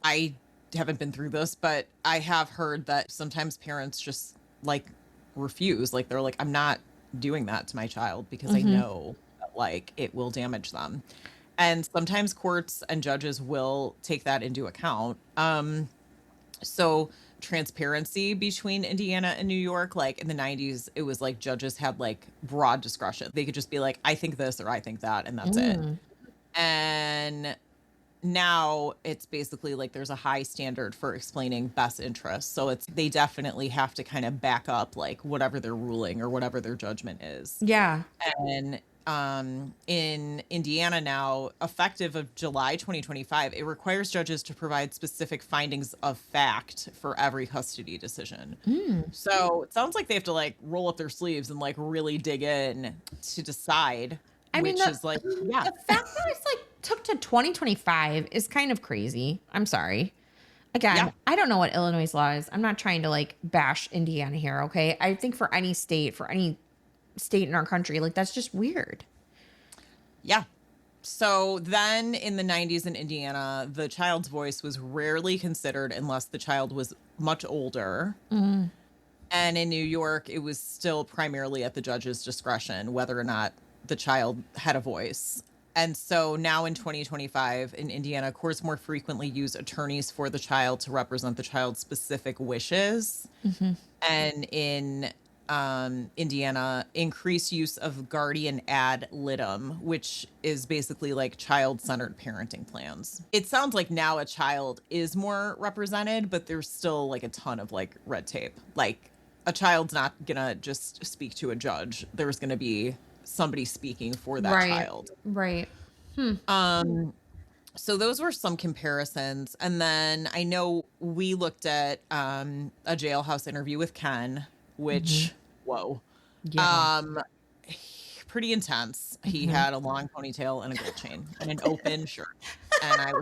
I haven't been through this, but I have heard that sometimes parents just like refuse. Like they're like, I'm not doing that to my child because I Mhm. know that like it will damage them. And sometimes courts and judges will take that into account. So transparency between Indiana and New York, like in the 90s, it was like judges had like broad discretion. They could just be like, I think this or I think that, and that's it. Mm. And now it's basically like there's a high standard for explaining best interests. So they definitely have to kind of back up like whatever their ruling or whatever their judgment is. Yeah. And in Indiana now, effective of July 2025, it requires judges to provide specific findings of fact for every custody decision. Mm. So it sounds like they have to like roll up their sleeves and like really dig in to decide, I mean, which is like, yeah, the fact that it's like took to 2025 is kind of crazy. I'm sorry. Again, yeah, I don't know what Illinois' law is. I'm not trying to like bash Indiana here, okay? I think for any state in our country, like that's just weird. yeah. So then in the 90s in Indiana, the child's voice was rarely considered unless the child was much older. Mm. And in New York, it was still primarily at the judge's discretion whether or not the child had a voice. And so now in 2025 in Indiana, courts more frequently use attorneys for the child to represent the child's specific wishes. Hmm. And in Indiana, increased use of guardian ad litem, which is basically like child-centered parenting plans. It sounds like now a child is more represented, but there's still like a ton of like red tape. Like a child's not gonna just speak to a judge. There's gonna be somebody speaking for that Right. child. Right. So those were some comparisons. And then I know we looked at a jailhouse interview with Ken, which whoa. Yeah. Pretty intense. He had a long ponytail and a gold chain and an open shirt. And I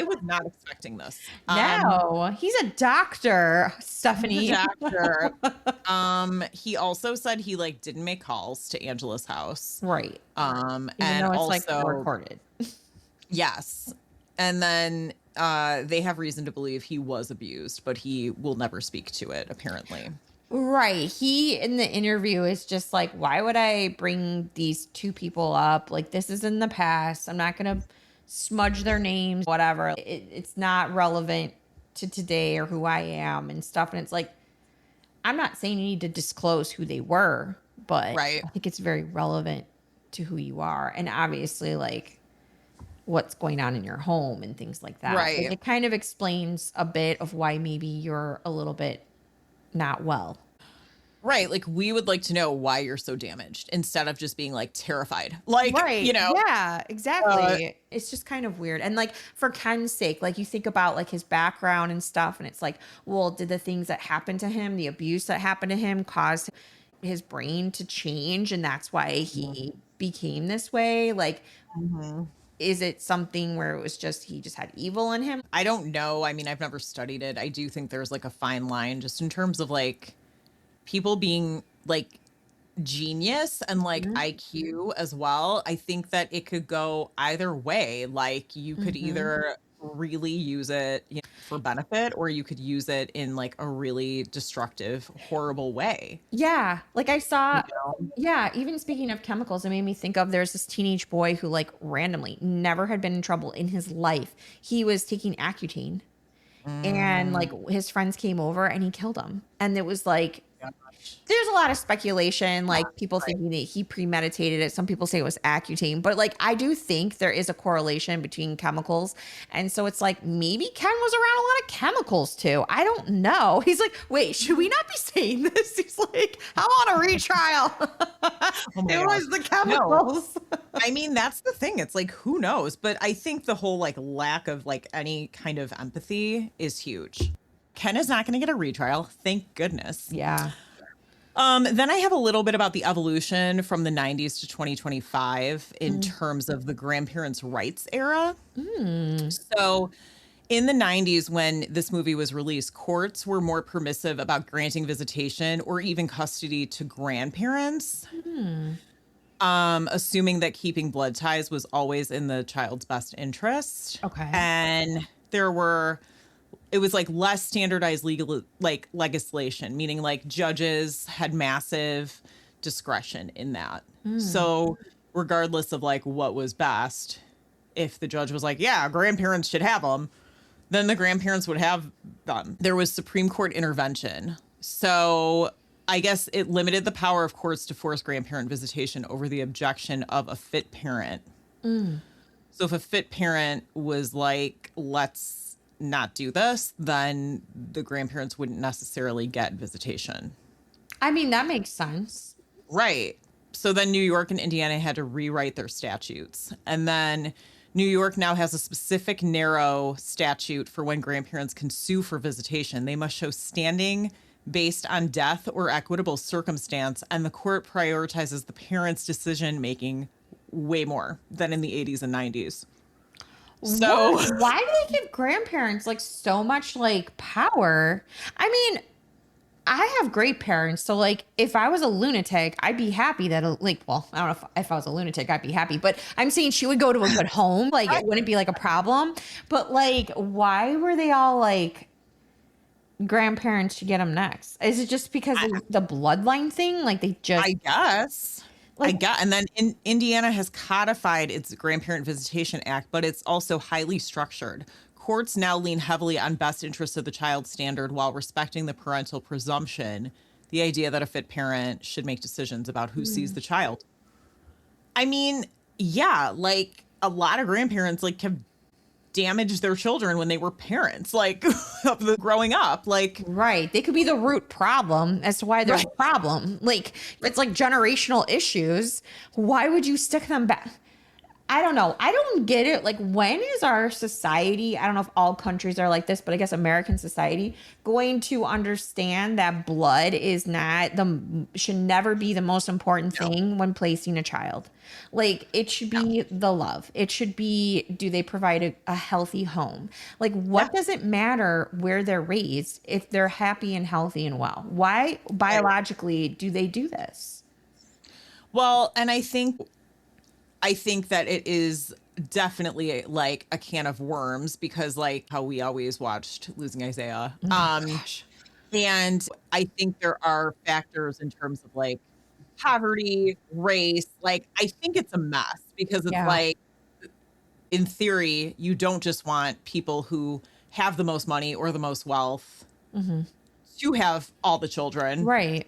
was not expecting this. No, he's a doctor, Stephanie. The doctor. He also said he like didn't make calls to Angela's house. Right. Even And though it's also like recorded. yes. And then they have reason to believe he was abused, but he will never speak to it, apparently. Right. He in the interview is just like, why would I bring these two people up? Like, this is in the past. I'm not going to smudge their names, whatever. It's not relevant to today or who I am and stuff. And it's like, I'm not saying you need to disclose who they were, but Right. I think it's very relevant to who you are. And obviously, like, what's going on in your home and things like that. Right. Like, it kind of explains a bit of why maybe you're a little bit not well. Right. Like, we would like to know why you're so damaged instead of just being like terrified. Like, Right. Yeah, uh, exactly. It's just kind of weird. And like for Ken's sake, like you think about like his background and stuff, and it's like, well, did the things that happened to him, the abuse that happened to him, cause his brain to change? And that's why he became this way? Like, mhm. is it something where it was just he just had evil in him? I don't know. I mean, I've never studied it. I do think there's like a fine line just in terms of like people being like genius and like IQ as well. I think that it could go either way. Like, you could Mm-hmm. either really use it, for benefit, or you could use it in like a really destructive, horrible way. Yeah, like I You saw, know? yeah, even speaking of chemicals, it made me think of there's this teenage boy who like randomly never had been in trouble in his life. He was taking Accutane and Mm, like his friends came over and he killed him. And it was like gosh. there's a lot of speculation, Yeah, like people right. thinking that he premeditated it. Some people say it was Accutane, but like I do think there is a correlation between chemicals. And so it's like maybe Ken was around a lot of chemicals too. I don't know. He's like, wait, should we not be saying this? He's like, I want a retrial. Oh my It gosh. was the No. chemicals. I mean, that's the thing. It's like, who knows? But I think the whole like lack of like any kind of empathy is huge. Ken is not going to get a retrial. Thank goodness. Yeah. Then I have a little bit about the evolution from the 90s to 2025 in terms of the grandparents' rights era. Mm. So, in the 90s, when this movie was released, courts were more permissive about granting visitation or even custody to grandparents, Mm. assuming that keeping blood ties was always in the child's best interest. Okay. And it was like less standardized legal like legislation, meaning like judges had massive discretion in that. Mm. So regardless of like what was best, if the judge was like, yeah, grandparents should have them, then the grandparents would have them. There was Supreme Court intervention. So I guess it limited the power of courts to force grandparent visitation over the objection of a fit parent. Mm. So if a fit parent was like, let's not do this, then the grandparents wouldn't necessarily get visitation. I mean, that makes sense. Right. So then New York and Indiana had to rewrite their statutes. And then New York now has a specific narrow statute for when grandparents can sue for visitation. They must show standing based on death or equitable circumstance. And the court prioritizes the parents' decision making way more than in the 80s and 90s. So, Why do they give grandparents like so much like power? I mean, I have great parents, so like if I was a lunatic, I'd be happy that like, well, I don't know if I was a lunatic, I'd be happy, but I'm saying she would go to a good home, like it wouldn't be like a problem. But like, why were they all like grandparents should get them next? Is it just because I, of the bloodline thing? Like they just I guess. like And then Indiana has codified its Grandparent Visitation Act, but it's also highly structured. Courts now lean heavily on best interests of the child standard while respecting the parental presumption, the idea that a fit parent should make decisions about who sees the child. I mean, yeah, like a lot of grandparents like have damaged their children when they were parents, like growing up, like right. They could be the root problem as to why there's right. a problem. Like, if it's like generational issues, why would you stick them back? I don't know. I don't get it. Like, when is our society, I don't know if all countries are like this, but I guess American society, going to understand that blood is not should never be the most important thing when placing a child? Like, it should be the love. It should be, do they provide a healthy home? Like, Yeah. what does it matter where they're raised if they're happy and healthy and well? Why biologically do they do this? Well, and I think that it is definitely like a can of worms because like how we always watched Losing Isaiah. Gosh. And I think there are factors in terms of like poverty, race. Like, I think it's a mess because it's Yeah. like, in theory, you don't just want people who have the most money or the most wealth to have all the children. Right.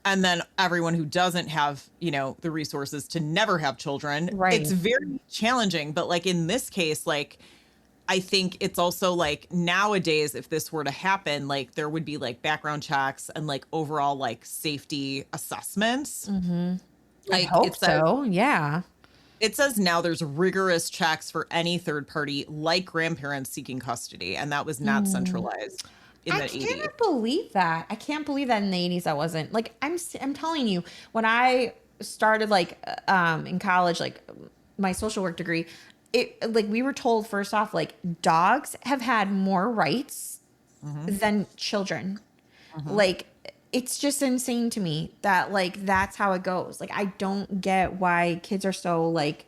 And then everyone who doesn't have, the resources to never have children. Right. It's very challenging. But like in this case, like I think it's also like nowadays, if this were to happen, like there would be like background checks and like overall like safety assessments. Mm-hmm. I Like hope so. Yeah. it says now there's rigorous checks for any third party, like grandparents seeking custody, and that was not centralized in I the 80s. cannot believe that. I can't believe that in the 80s I wasn't. Like I'm telling you, when I started like in college, like my social work degree, it like we were told first off, like dogs have had more rights than children. Like it's just insane to me that like that's how it goes. Like I don't get why kids are so like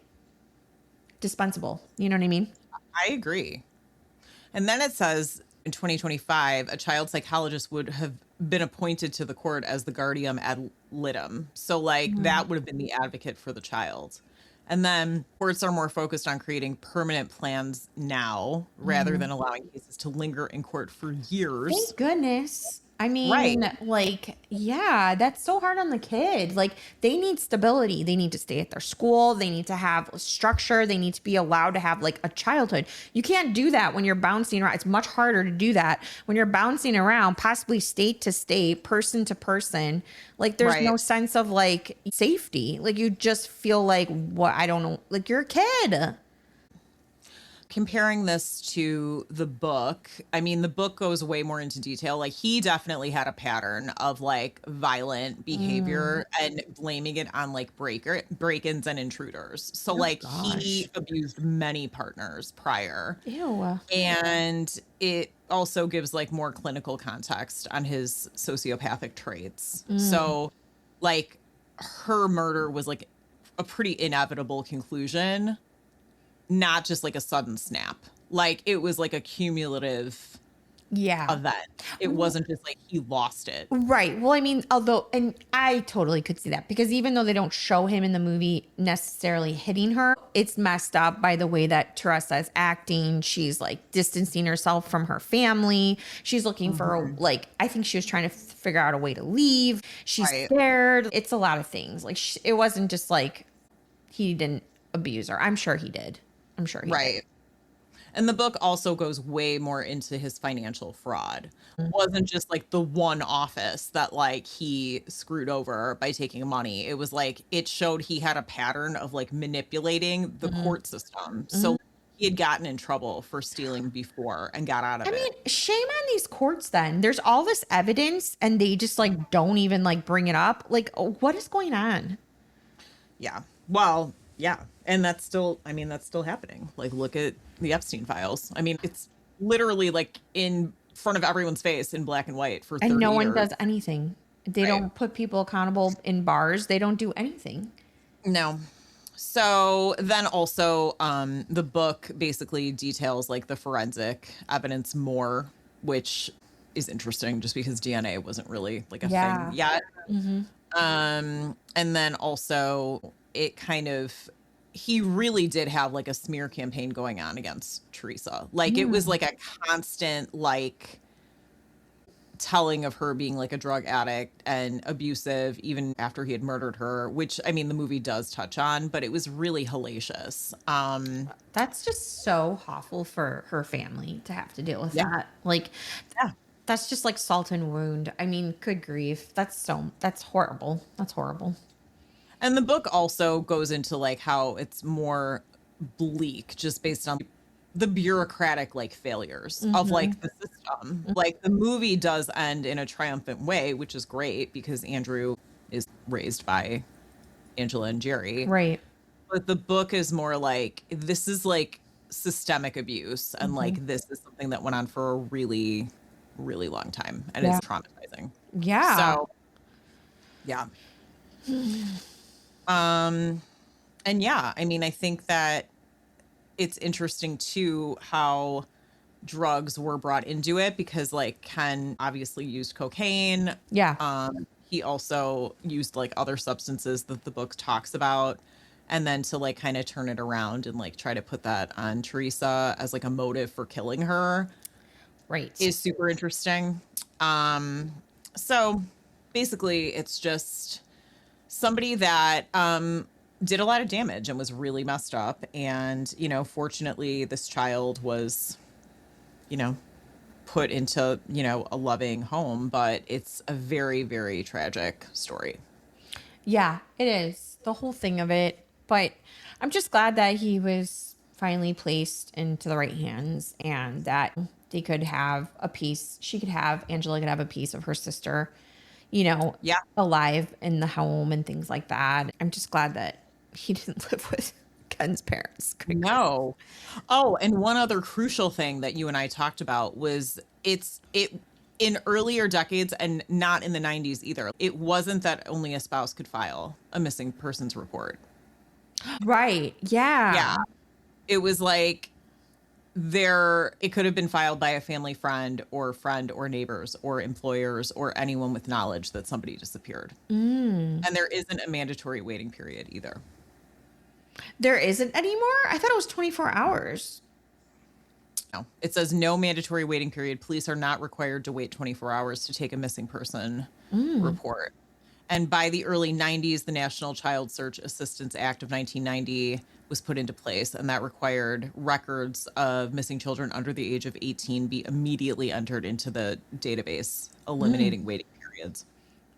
dispensable. You know what I mean? I agree. And then it says in 2025, a child psychologist would have been appointed to the court as the guardian ad litem. So, like, that would have been the advocate for the child. And then courts are more focused on creating permanent plans now rather than allowing cases to linger in court for years. Thank goodness. I mean, Right. like, yeah, that's so hard on the kid. Like, they need stability. They need to stay at their school. They need to have structure. They need to be allowed to have like a childhood. You can't do that when you're bouncing around. It's much harder to do that when you're bouncing around, possibly state to state, person to person. Like, there's no Right. sense of like safety. Like, you just feel like, what? I don't know. Like, you're a kid. Comparing this to the book, I mean, the book goes way more into detail. Like, he definitely had a pattern of like violent behavior and blaming it on like break-ins and intruders. So, like, gosh. he abused many partners prior. Ew. And it also gives like more clinical context on his sociopathic traits. So, like, her murder was like a pretty inevitable conclusion, not just like a sudden snap. Like it was like a cumulative Yeah. event. It wasn't just like he lost it. Right. Well, I mean, although, and I totally could see that because even though they don't show him in the movie necessarily hitting her, it's messed up by the way that Teresa is acting. She's like distancing herself from her family. She's looking for, like, I think she was trying to figure out a way to leave. She's Right. scared. It's a lot of things. Like, it wasn't just like he didn't abuse her. I'm sure he did. I'm sure he did. Right. And the book also goes way more into his financial fraud. It wasn't just like the one office that like he screwed over by taking money. It was like it showed he had a pattern of like manipulating the court system. So he had gotten in trouble for stealing before and got out of I mean, it. shame on these courts then. There's all this evidence and they just like don't even like bring it up. Like, what is going on? Yeah. Well, yeah. And that's still, I mean, that's still happening. Like, look at the Epstein files. I mean, it's literally like in front of everyone's face in black and white for 30 And no one years. does anything. They Right. don't put people accountable in bars. They don't do anything. No. So then also, the book basically details like the forensic evidence more, which is interesting just because DNA wasn't really like a Yeah. thing yet. Mm-hmm. And then also it kind of, he really did have like a smear campaign going on against Teresa. Like it was like a constant like telling of her being like a drug addict and abusive even after he had murdered her, which I mean the movie does touch on, but it was really hellacious. That's just so awful for her family to have to deal with Yeah. that. Like, Yeah. that's just like salt and wound. I mean, good grief. That's horrible. That's horrible. And the book also goes into like how it's more bleak just based on the bureaucratic like failures of like the system. Like the movie does end in a triumphant way, which is great because Andrew is raised by Angela and Jerry. Right. But the book is more like this is like systemic abuse and like this is something that went on for a really, really long time and Yeah. is traumatizing. Yeah. So yeah. And yeah, I mean, I think that it's interesting too how drugs were brought into it because like Ken obviously used cocaine. Yeah. He also used like other substances that the book talks about. And then to like kind of turn it around and like try to put that on Teresa as like a motive for killing her Right. is super interesting. So basically it's just somebody that did a lot of damage and was really messed up. And, you know, fortunately, this child was, you know, put into, you know, a loving home, but it's a very, very tragic story. Yeah, it is. The whole thing of it. But I'm just glad that he was finally placed into the right hands and that they could have a piece. Angela could have a piece of her sister, you know, Yeah. alive in the home and things like that. I'm just glad that he didn't live with Ken's parents. No. Oh, and one other crucial thing that you and I talked about was it in earlier decades and not in the 90s either. It wasn't that only a spouse could file a missing persons report. Right. Yeah. Yeah. It was like it could have been filed by a family friend or neighbors or employers or anyone with knowledge that somebody disappeared. And there isn't a mandatory waiting period either. There isn't anymore? I thought it was 24 hours. No, it says no mandatory waiting period. Police are not required to wait 24 hours to take a missing person report. And by the early 90s, the National Child Search Assistance Act of 1990 was put into place, and that required records of missing children under the age of 18 be immediately entered into the database, eliminating waiting periods.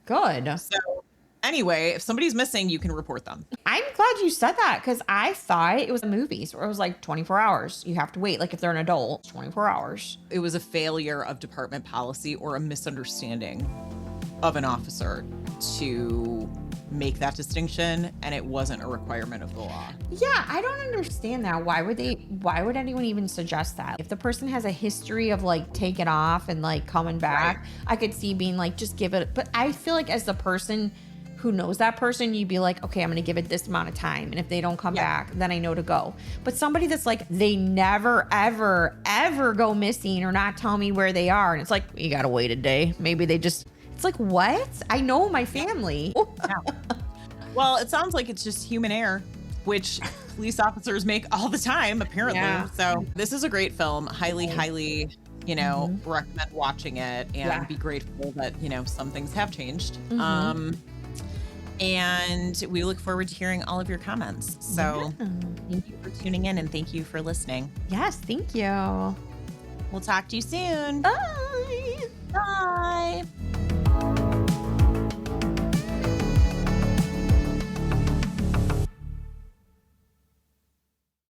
Good. So anyway, if somebody's missing, you can report them. I'm glad you said that because I thought it was movies where it was like 24 hours. You have to wait. Like if they're an adult, 24 hours. It was a failure of department policy or a misunderstanding of an officer to make that distinction, and it wasn't a requirement of the law. Yeah, I don't understand that. Why would anyone even suggest that? If the person has a history of like taking off and like coming back, right, I could see being like, just give it. But I feel like as the person who knows that person, you'd be like, okay, I'm going to give it this amount of time. And if they don't come back, then I know to go. But somebody that's like, they never, ever, ever go missing or not tell me where they are. And it's like, you got to wait a day. Maybe they just, it's like, what? I know my family. Yeah. Well, it sounds like it's just human error, which police officers make all the time, apparently. Yeah. So this is a great film. Highly, you know, recommend watching it and be grateful that, you know, some things have changed. And we look forward to hearing all of your comments. So thank you for tuning in and thank you for listening. Yes, thank you. We'll talk to you soon. Bye. Bye.